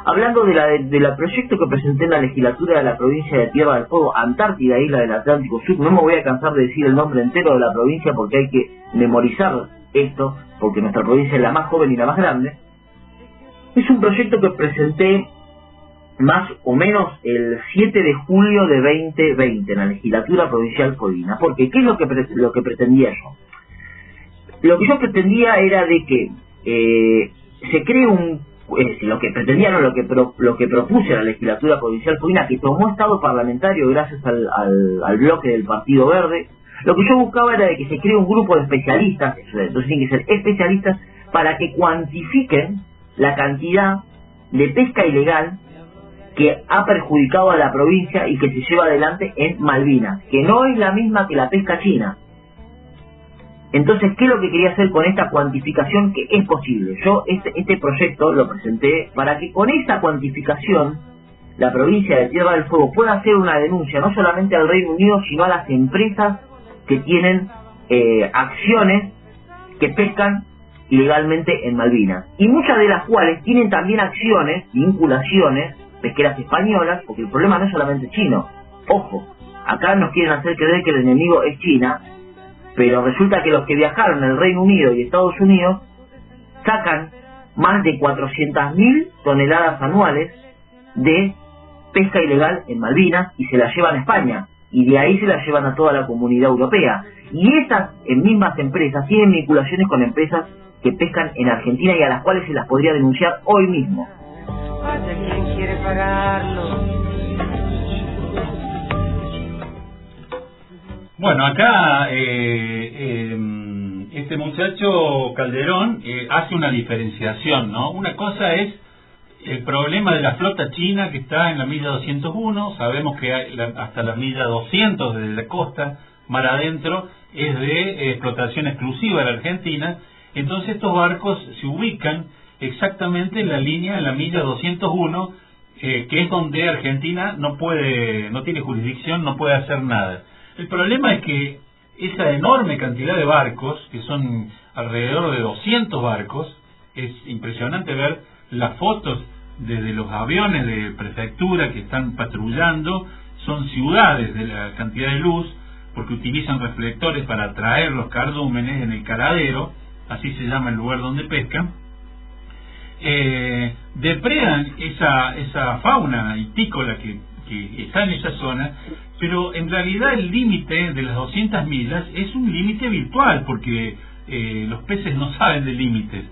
Hablando de la proyecto que presenté en la legislatura de la provincia de Tierra del Fuego, Antártida, isla del Atlántico Sur, no me voy a cansar de decir el nombre entero de la provincia porque hay que memorizar esto, porque nuestra provincia es la más joven y la más grande. Es un proyecto que presenté más o menos el 7 de julio de 2020 en la legislatura provincial fueguina. Porque ¿qué es lo que pretendía yo? Lo que yo pretendía era de que se cree lo que propuse a la legislatura provincial fueguina, que tomó estado parlamentario gracias al bloque del Partido Verde. Lo que yo buscaba era de que se cree un grupo de especialistas, entonces tienen que ser especialistas, para que cuantifiquen la cantidad de pesca ilegal que ha perjudicado a la provincia y que se lleva adelante en Malvinas, que no es la misma que la pesca china. Entonces, ¿qué es lo que quería hacer con esta cuantificación? Que es posible. Yo este proyecto lo presenté para que con esa cuantificación la provincia de Tierra del Fuego pueda hacer una denuncia no solamente al Reino Unido, sino a las empresas que tienen acciones que pescan ilegalmente en Malvinas, y muchas de las cuales tienen también acciones, vinculaciones pesqueras españolas, porque el problema no es solamente chino. Ojo, acá nos quieren hacer creer que el enemigo es China, pero resulta que los que viajaron al Reino Unido y Estados Unidos sacan más de 400.000 toneladas anuales de pesca ilegal en Malvinas y se la llevan a España, y de ahí se la llevan a toda la comunidad europea. Y esas mismas empresas tienen vinculaciones con empresas que pescan en Argentina y a las cuales se las podría denunciar hoy mismo. ¿Quién quiere pagarlo? Bueno, acá este muchacho Calderón hace una diferenciación, ¿no? Una cosa es el problema de la flota china que está en la milla 201, sabemos que hasta la milla 200 de la costa, mar adentro, es de explotación exclusiva de la Argentina. Entonces estos barcos se ubican exactamente en la línea, en la milla 201, que es donde Argentina no tiene jurisdicción, no puede hacer nada. El problema es que esa enorme cantidad de barcos, que son alrededor de 200 barcos, es impresionante ver las fotos desde los aviones de prefectura que están patrullando, son ciudades de la cantidad de luz, porque utilizan reflectores para atraer los cardúmenes en el caladero, así se llama el lugar donde pescan. Depredan esa fauna hitícola que está en esa zona, pero en realidad el límite de las 200 millas es un límite virtual, porque los peces no saben de límites,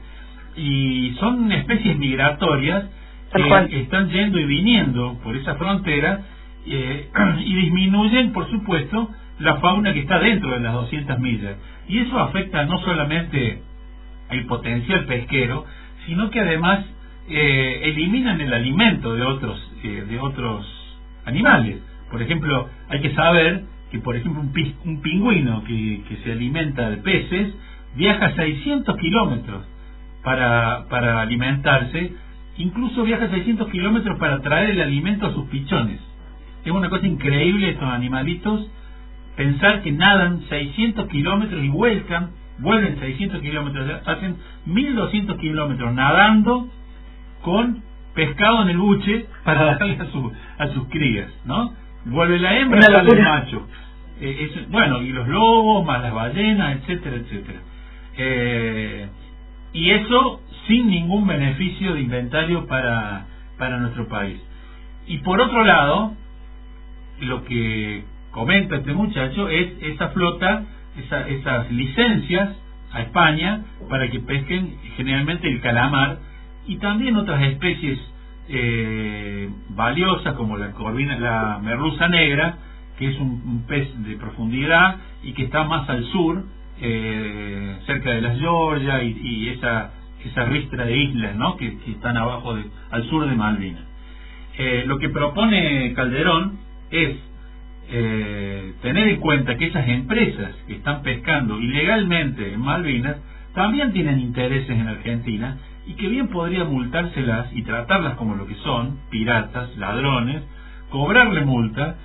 y son especies migratorias que están yendo y viniendo por esa frontera, y disminuyen, por supuesto, la fauna que está dentro de las 200 millas, y eso afecta no solamente el potencial pesquero, sino que además eliminan el alimento de otros animales. Por ejemplo, hay que saber que, por ejemplo, un pingüino que se alimenta de peces viaja 600 kilómetros para alimentarse, incluso viaja 600 kilómetros para traer el alimento a sus pichones. Es una cosa increíble estos animalitos, pensar que nadan 600 kilómetros y vuelven 600 kilómetros, hacen 1200 kilómetros nadando con pescado en el buche para darle a sus crías, ¿no? Vuelve la hembra, sale el macho. Bueno, y los lobos, más las ballenas, etcétera, etcétera. Y eso sin ningún beneficio de inventario para nuestro país. Y por otro lado, lo que comenta este muchacho es esa flota, esas licencias a España para que pesquen generalmente el calamar y también otras especies valiosas como la corvina, la merluza negra, que es un pez de profundidad y que está más al sur, cerca de las Georgia y esa ristra de islas, ¿no?, que están abajo al sur de Malvinas. Lo que propone Calderón es tener en cuenta que esas empresas que están pescando ilegalmente en Malvinas también tienen intereses en Argentina y que bien podría multárselas y tratarlas como lo que son, piratas, ladrones, cobrarle multa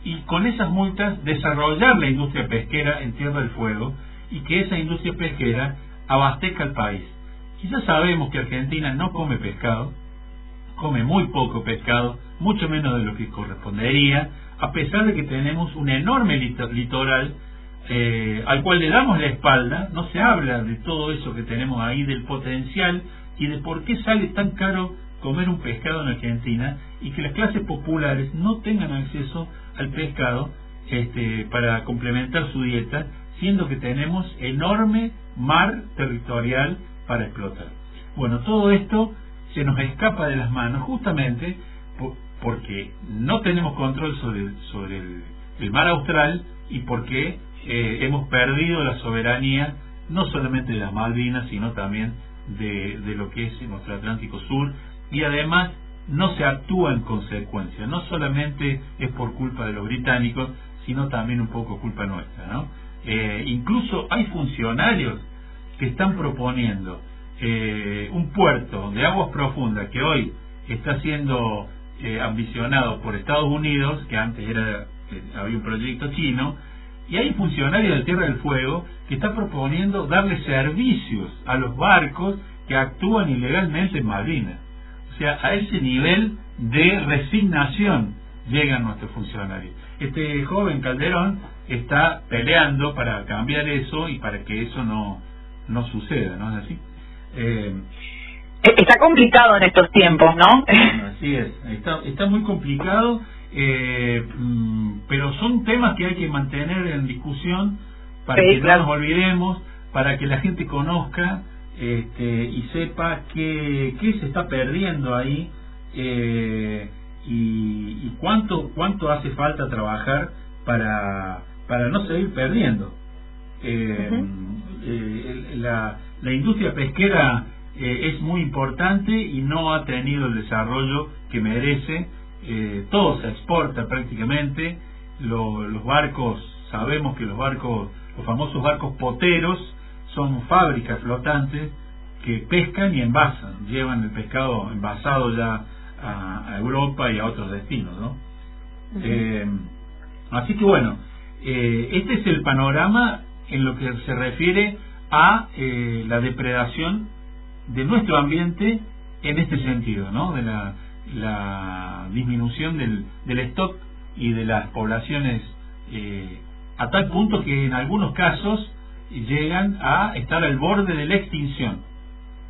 y con esas multas desarrollar la industria pesquera en Tierra del Fuego y que esa industria pesquera abastezca al país. Y ya sabemos que Argentina no come pescado, come muy poco pescado, mucho menos de lo que correspondería, a pesar de que tenemos un enorme litoral al cual le damos la espalda. No se habla de todo eso que tenemos ahí, del potencial y de por qué sale tan caro comer un pescado en Argentina y que las clases populares no tengan acceso al pescado para complementar su dieta, siendo que tenemos enorme mar territorial para explotar. Bueno, todo esto se nos escapa de las manos justamente porque no tenemos control sobre el mar austral y porque hemos perdido la soberanía no solamente de las Malvinas, sino también de lo que es nuestro Atlántico Sur, y además no se actúa en consecuencia. No solamente es por culpa de los británicos, sino también un poco culpa nuestra, ¿no? Incluso hay funcionarios que están proponiendo un puerto de aguas profundas que hoy está siendo ambicionado por Estados Unidos, que antes había un proyecto chino, y hay funcionarios de Tierra del Fuego que están proponiendo darle servicios a los barcos que actúan ilegalmente en Malvinas. O sea, a ese nivel de resignación llegan nuestros funcionarios. Este joven Calderón está peleando para cambiar eso y para que eso no suceda, ¿no es así? Está complicado en estos tiempos, ¿no? Así es, está muy complicado, pero son temas que hay que mantener en discusión para que no nos olvidemos, para que la gente conozca y sepa qué se está perdiendo ahí y cuánto hace falta trabajar para no seguir perdiendo. La industria pesquera es muy importante y no ha tenido el desarrollo que merece. Todo se exporta prácticamente. Los barcos, sabemos que los famosos barcos poteros son fábricas flotantes que pescan y envasan, llevan el pescado envasado ya a Europa y a otros destinos, ¿no? Así que bueno, este es el panorama en lo que se refiere a la depredación de nuestro ambiente en este sentido, ¿no? De la disminución del stock y de las poblaciones a tal punto que en algunos casos llegan a estar al borde de la extinción,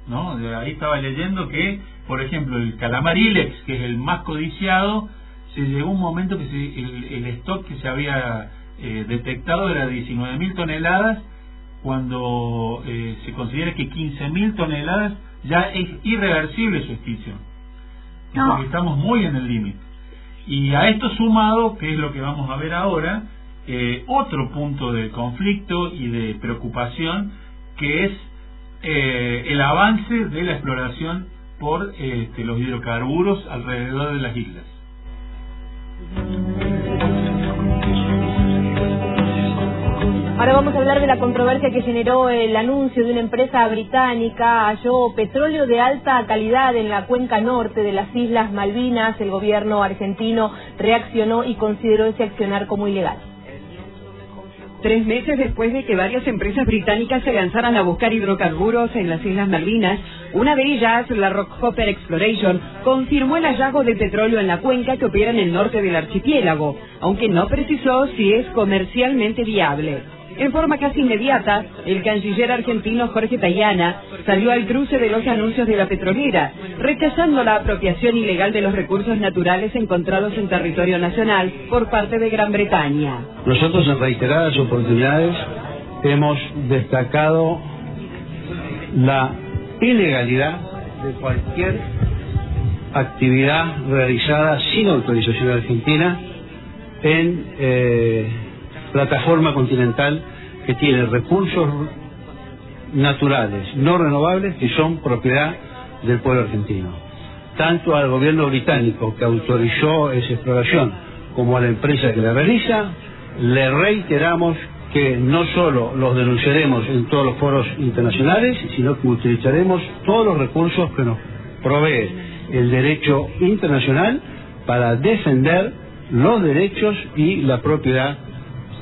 ¿no? De ahí estaba leyendo que, por ejemplo, el calamar ilex, que es el más codiciado, se llegó un momento que el stock que se había detectado era de 19.000 toneladas, cuando se considera que 15.000 toneladas ya es irreversible su extinción. Porque estamos muy en el límite. Y a esto sumado, que es lo que vamos a ver ahora, otro punto de conflicto y de preocupación, que es el avance de la exploración por los hidrocarburos alrededor de las islas. Ahora vamos a hablar de la controversia que generó el anuncio de una empresa británica halló petróleo de alta calidad en la cuenca norte de las Islas Malvinas. El gobierno argentino reaccionó y consideró ese accionar como ilegal. 3 meses después de que varias empresas británicas se lanzaran a buscar hidrocarburos en las Islas Malvinas, una de ellas, la Rockhopper Exploration, confirmó el hallazgo de petróleo en la cuenca que opera en el norte del archipiélago, aunque no precisó si es comercialmente viable. En forma casi inmediata, el canciller argentino Jorge Tayana salió al cruce de los anuncios de la petrolera, rechazando la apropiación ilegal de los recursos naturales encontrados en territorio nacional por parte de Gran Bretaña. Nosotros en reiteradas oportunidades hemos destacado la ilegalidad de cualquier actividad realizada sin autorización argentina en plataforma continental que tiene recursos naturales no renovables que son propiedad del pueblo argentino. Tanto al gobierno británico que autorizó esa exploración como a la empresa que la realiza, le reiteramos que no solo los denunciaremos en todos los foros internacionales, sino que utilizaremos todos los recursos que nos provee el derecho internacional para defender los derechos y la propiedad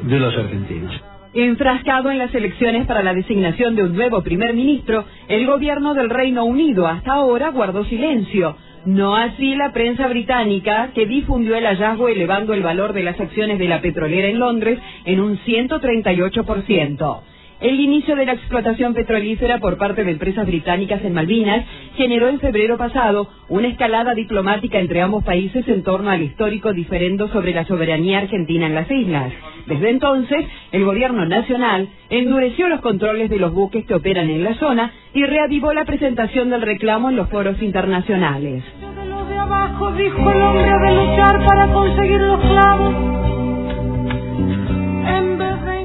de los argentinos. Enfrascado en las elecciones para la designación de un nuevo primer ministro, el gobierno del Reino Unido hasta ahora guardó silencio. No así la prensa británica, que difundió el hallazgo elevando el valor de las acciones de la petrolera en Londres en un 138%. El inicio de la explotación petrolífera por parte de empresas británicas en Malvinas generó en febrero pasado una escalada diplomática entre ambos países en torno al histórico diferendo sobre la soberanía argentina en las islas. Desde entonces, el gobierno nacional endureció los controles de los buques que operan en la zona y reavivó la presentación del reclamo en los foros internacionales. De los de abajo, dijo el hombre, ha de luchar para conseguir los clavos. En vez de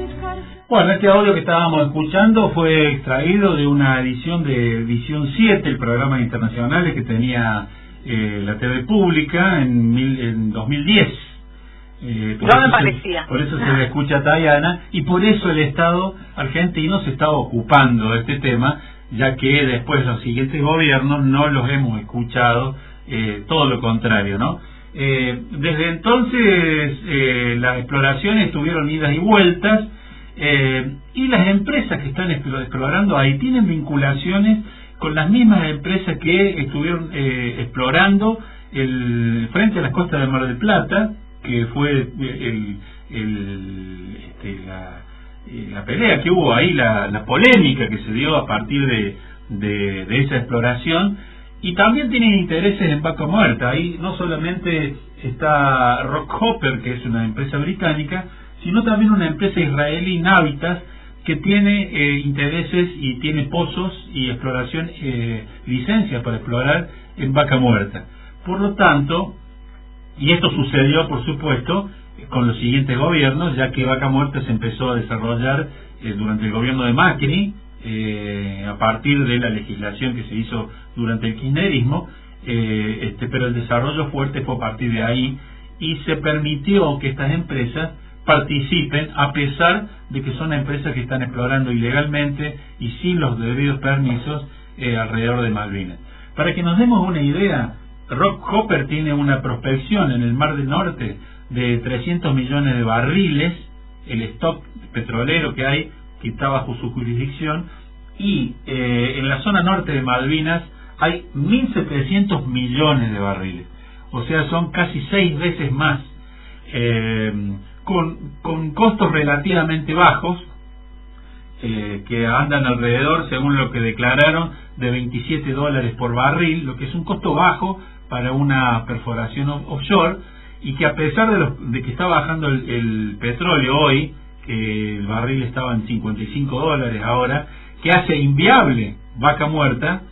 Bueno, este audio que estábamos escuchando fue extraído de una edición de Visión 7, el programa internacional que tenía la TV pública en 2010. No me parecía. Por eso se le escucha a Tayana, y por eso el Estado argentino se está ocupando de este tema, ya que después los siguientes gobiernos no los hemos escuchado, todo lo contrario, ¿no? Desde entonces las exploraciones tuvieron idas y vueltas, y las empresas que están explorando ahí tienen vinculaciones con las mismas empresas que estuvieron explorando frente a las costas del Mar del Plata, que fue la pelea que hubo ahí, la polémica que se dio a partir de esa exploración. Y también tienen intereses en Vaca Muerta. Ahí no solamente está Rockhopper, que es una empresa británica, sino también una empresa israelí, Navitas, que tiene intereses y tiene pozos y exploración, licencias para explorar en Vaca Muerta. Por lo tanto, y esto sucedió, por supuesto, con los siguientes gobiernos, ya que Vaca Muerta se empezó a desarrollar durante el gobierno de Macri, a partir de la legislación que se hizo durante el kirchnerismo, pero el desarrollo fuerte fue a partir de ahí, y se permitió que estas empresas participen, a pesar de que son empresas que están explorando ilegalmente y sin los debidos permisos alrededor de Malvinas. Para que nos demos una idea, Rockhopper tiene una prospección en el Mar del Norte de 300 millones de barriles, el stock petrolero que hay, que está bajo su jurisdicción, y en la zona norte de Malvinas hay 1.700 millones de barriles, o sea, son casi 6 veces más, con costos relativamente bajos, que andan alrededor, según lo que declararon, de $27 por barril, lo que es un costo bajo para una perforación offshore, y que a pesar de que está bajando el petróleo hoy, que el barril estaba en $55 ahora, que hace inviable Vaca Muerta,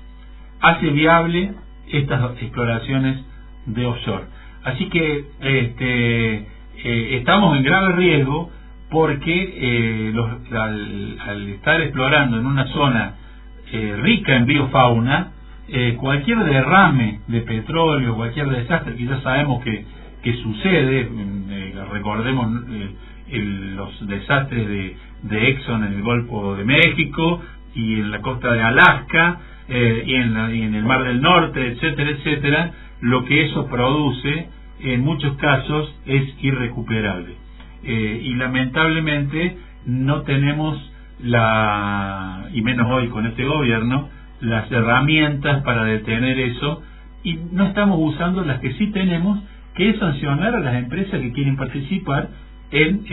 hace viable estas exploraciones de offshore. Así que estamos en grave riesgo, porque al estar explorando en una zona rica en biofauna, cualquier derrame de petróleo, cualquier desastre que ya sabemos que sucede, recordemos los desastres de Exxon en el Golfo de México y en la costa de Alaska, y en el Mar del Norte, etcétera, etcétera, lo que eso produce en muchos casos es irrecuperable, y lamentablemente no tenemos y menos hoy con este gobierno, las herramientas para detener eso, y no estamos usando las que sí tenemos, que es sancionar a las empresas que quieren participar en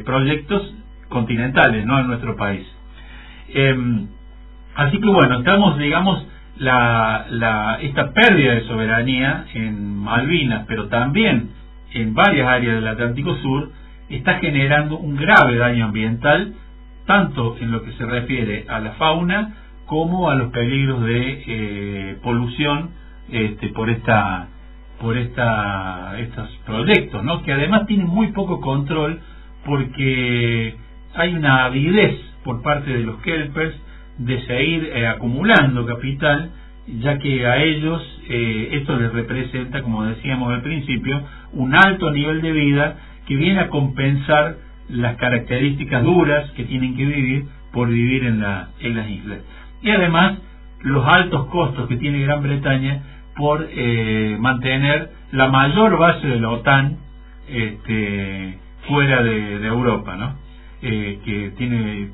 proyectos continentales, no en nuestro país. Así que bueno, estamos, digamos, esta pérdida de soberanía en Malvinas, pero también en varias áreas del Atlántico Sur, está generando un grave daño ambiental, tanto en lo que se refiere a la fauna como a los peligros de polución por esta por estos proyectos, ¿no? Que además tienen muy poco control, porque hay una avidez por parte de los kelpers de seguir acumulando capital, ya que a ellos esto les representa, como decíamos al principio, un alto nivel de vida que viene a compensar las características duras que tienen que vivir por vivir en las islas. Y además los altos costos que tiene Gran Bretaña por mantener la mayor base de la OTAN fuera de Europa, ¿no? Que tiene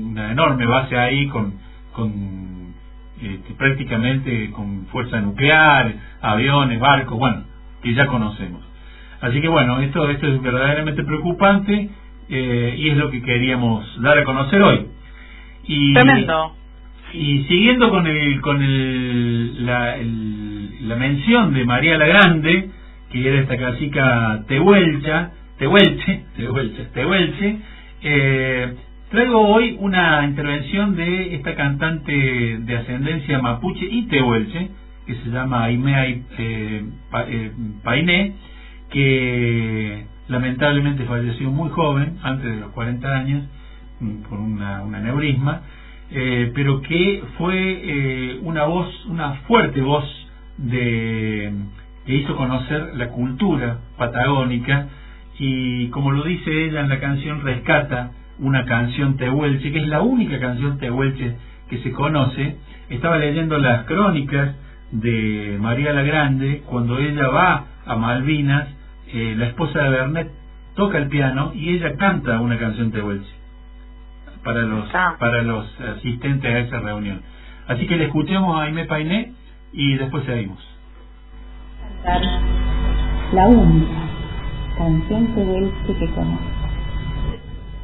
una enorme base ahí con prácticamente con fuerza nuclear, aviones, barcos, bueno, que ya conocemos. Así que bueno, esto es verdaderamente preocupante, y es lo que queríamos dar a conocer hoy. Tremendo. Y siguiendo con la mención de María la Grande, que era esta cacica tehuelche, traigo hoy una intervención de esta cantante de ascendencia mapuche y tehuelche, que se llama Aimé Painé, que lamentablemente falleció muy joven, antes de los 40 años, por un aneurisma, pero que fue una fuerte voz que hizo conocer la cultura patagónica, y como lo dice ella en la canción, rescata una canción tehuelche, que es la única canción tehuelche que se conoce. Estaba leyendo las crónicas de María la Grande. Cuando ella va a Malvinas, la esposa de Bernet toca el piano y ella canta una canción tehuelche para los asistentes a esa reunión. Así que le escuchemos a Aimé Painé y después seguimos. La única canción tehuelche que conozco,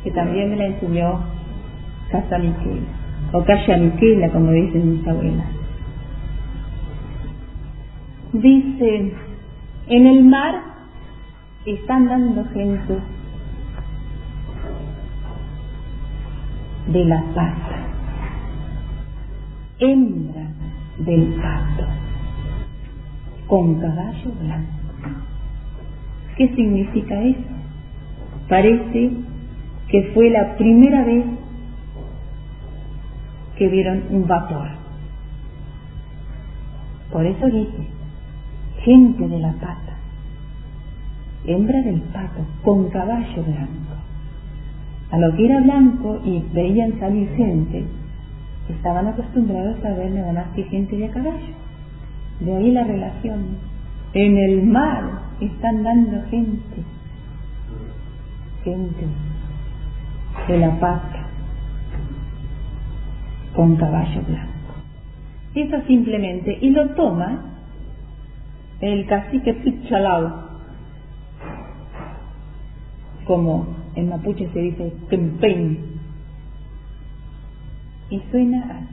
que también me la enseñó Casa Miquela, o Calla Miquela, como dicen mis abuelas. Dice: en el mar están dando gente de la pata, hembra del pato, con caballo blanco. ¿Qué significa eso? Parece que fue la primera vez que vieron un vapor. Por eso dice, gente de la pata, hembra del pato, con caballo blanco. A lo que era blanco y veían salir gente, estaban acostumbrados a ver nada más que gente de a caballo. De ahí la relación. En el mar están dando gente de la pata, con caballo blanco. Eso simplemente, y lo toma el cacique Tuchalao, como en mapuche se dice Kempein, y suena así: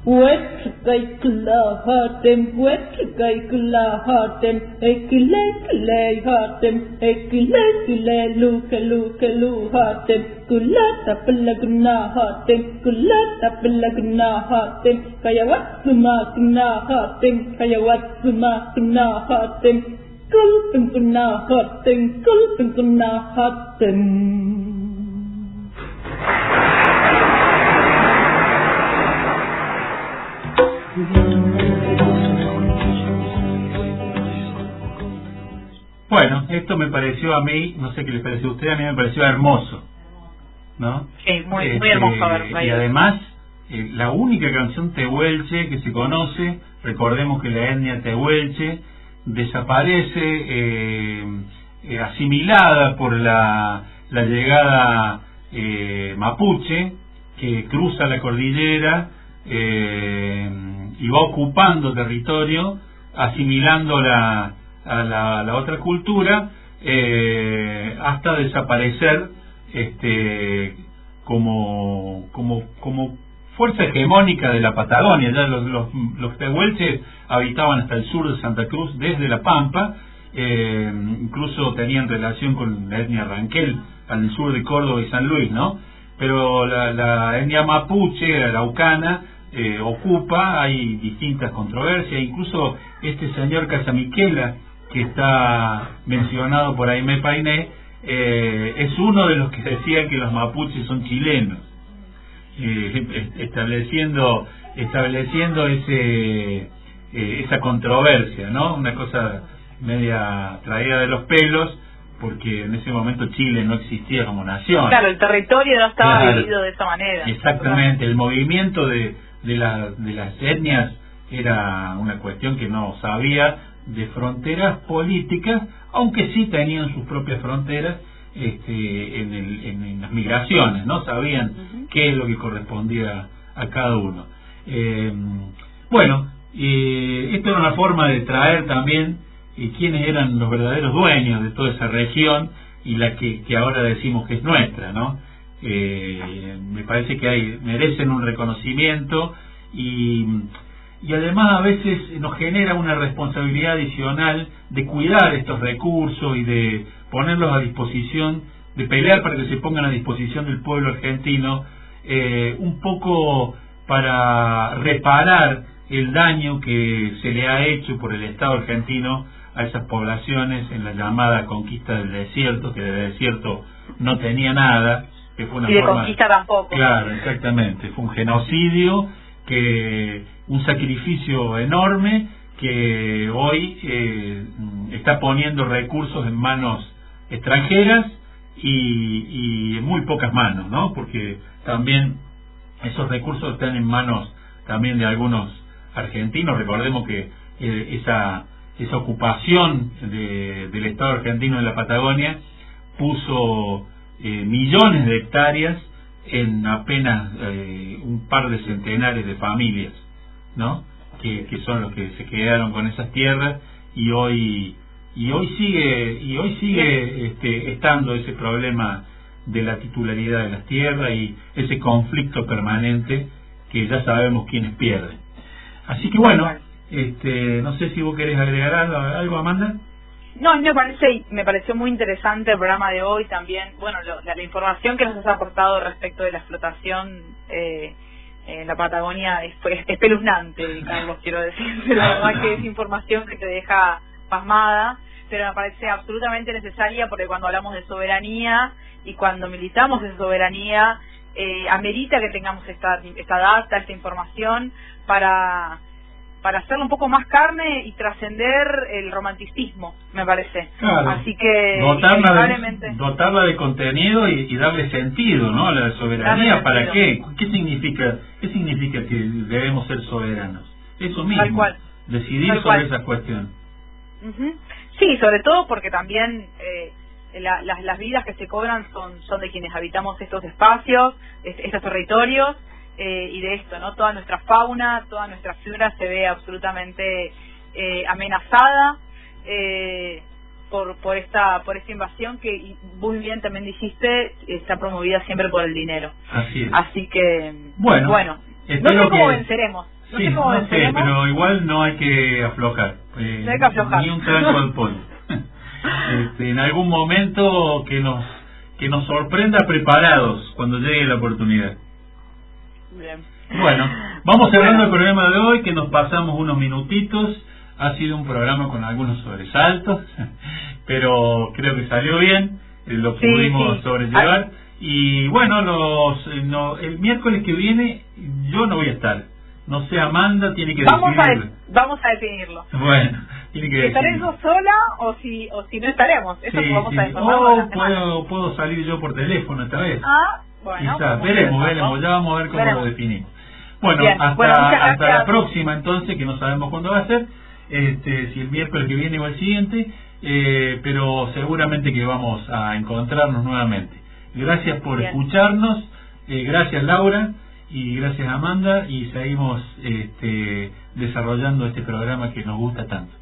Huetrikaiklahatem, huetrikaiklahatem, ekilekileyhatem, ekilekilelukelukeluhatem, kulatapelagnahatem, kulatapelagnahatem, kayawatsumaknahatem, kayawatsumaknahatem, kulpinkunahatem, kulpinkunahatem. Bueno, esto me pareció a mí, no sé qué les pareció a ustedes, a mí me pareció hermoso, ¿no? Sí, muy hermoso verlo. Y además, la única canción tehuelche que se conoce, recordemos que la etnia tehuelche desaparece asimilada por la llegada mapuche, que cruza la cordillera y va ocupando territorio, asimilando a la otra cultura, hasta desaparecer como fuerza hegemónica de la Patagonia. Ya los tehuelches habitaban hasta el sur de Santa Cruz, desde La Pampa, incluso tenían relación con la etnia Ranquel, al sur de Córdoba y San Luis, ¿no? Pero la etnia mapuche, araucana, ocupa, hay distintas controversias, incluso este señor Casamiquela, que está mencionado por Aimé Painé, es uno de los que decía que los mapuches son chilenos, estableciendo esa controversia, ¿no? Una cosa media traída de los pelos, porque en ese momento Chile no existía como nación. Claro, el territorio no estaba dividido de esa manera. Exactamente, el movimiento de las etnias era una cuestión que no sabía de fronteras políticas, aunque sí tenían sus propias fronteras en las migraciones, ¿no? Sabían qué es lo que correspondía a cada uno. Esto era una forma de traer también quiénes eran los verdaderos dueños de toda esa región y la que ahora decimos que es nuestra, ¿no? Me parece que merecen un reconocimiento y además a veces nos genera una responsabilidad adicional de cuidar estos recursos y de ponerlos a disposición, de pelear para que se pongan a disposición del pueblo argentino, un poco para reparar el daño que se le ha hecho por el Estado argentino a esas poblaciones en la llamada conquista del desierto, que del desierto no tenía nada, que fue una y de forma, conquista tampoco. Claro, exactamente, fue un genocidio, un sacrificio enorme que hoy está poniendo recursos en manos extranjeras y en muy pocas manos, ¿no? Porque también esos recursos están en manos también de algunos argentinos. Recordemos que esa ocupación del Estado argentino en la Patagonia puso millones de hectáreas en apenas un par de centenares de familias, ¿no? Que son los que se quedaron con esas tierras y hoy sigue estando ese problema de la titularidad de las tierras y ese conflicto permanente que ya sabemos quiénes pierden. Así que bueno, no sé si vos querés agregar algo, Amanda. No, me pareció muy interesante el programa de hoy también. Bueno, la información que nos has aportado respecto de la explotación en la Patagonia es espeluznante, Carlos, quiero decir. Pero la verdad que es información que te deja pasmada, pero me parece absolutamente necesaria porque cuando hablamos de soberanía y cuando militamos en soberanía, amerita que tengamos esta data, esta información para hacerlo un poco más carne y trascender el romanticismo, me parece. Claro. Así que dotarla de contenido y darle sentido, ¿no? A la soberanía. ¿Para qué? ¿Qué significa que debemos ser soberanos? Eso mismo. Tal cual. Decidir sobre esa cuestión. Sí, sobre todo porque también las vidas que se cobran son de quienes habitamos estos espacios, estos territorios. Y de esto, ¿no? Toda nuestra fauna, toda nuestra flora se ve absolutamente amenazada por esta invasión que muy bien también dijiste está promovida siempre por el dinero. Así es. Así que bueno, no sé cómo venceremos. No sé, pero igual no hay que aflojar. No hay que aflojar. Ni un tranco al polvo. En algún momento que nos sorprenda preparados cuando llegue la oportunidad. Bien. Bueno, vamos cerrando el programa de hoy, que nos pasamos unos minutitos. Ha sido un programa con algunos sobresaltos, pero creo que salió bien, lo pudimos sobrellevar. Y bueno, el miércoles que viene yo no voy a estar. No sé, Amanda tiene que decidirlo. Vamos a definirlo. Bueno, tiene que decidirlo. ¿Estaremos sola o si no estaremos? Eso vamos a informar. Puedo salir yo por teléfono esta vez. Bueno, quizás, veremos, ya vamos a ver cómo lo definimos. Bueno, hasta la próxima entonces, que no sabemos cuándo va a ser, si el miércoles que viene o el siguiente, pero seguramente que vamos a encontrarnos nuevamente. Gracias por escucharnos, gracias Laura y gracias Amanda, y seguimos desarrollando este programa que nos gusta tanto.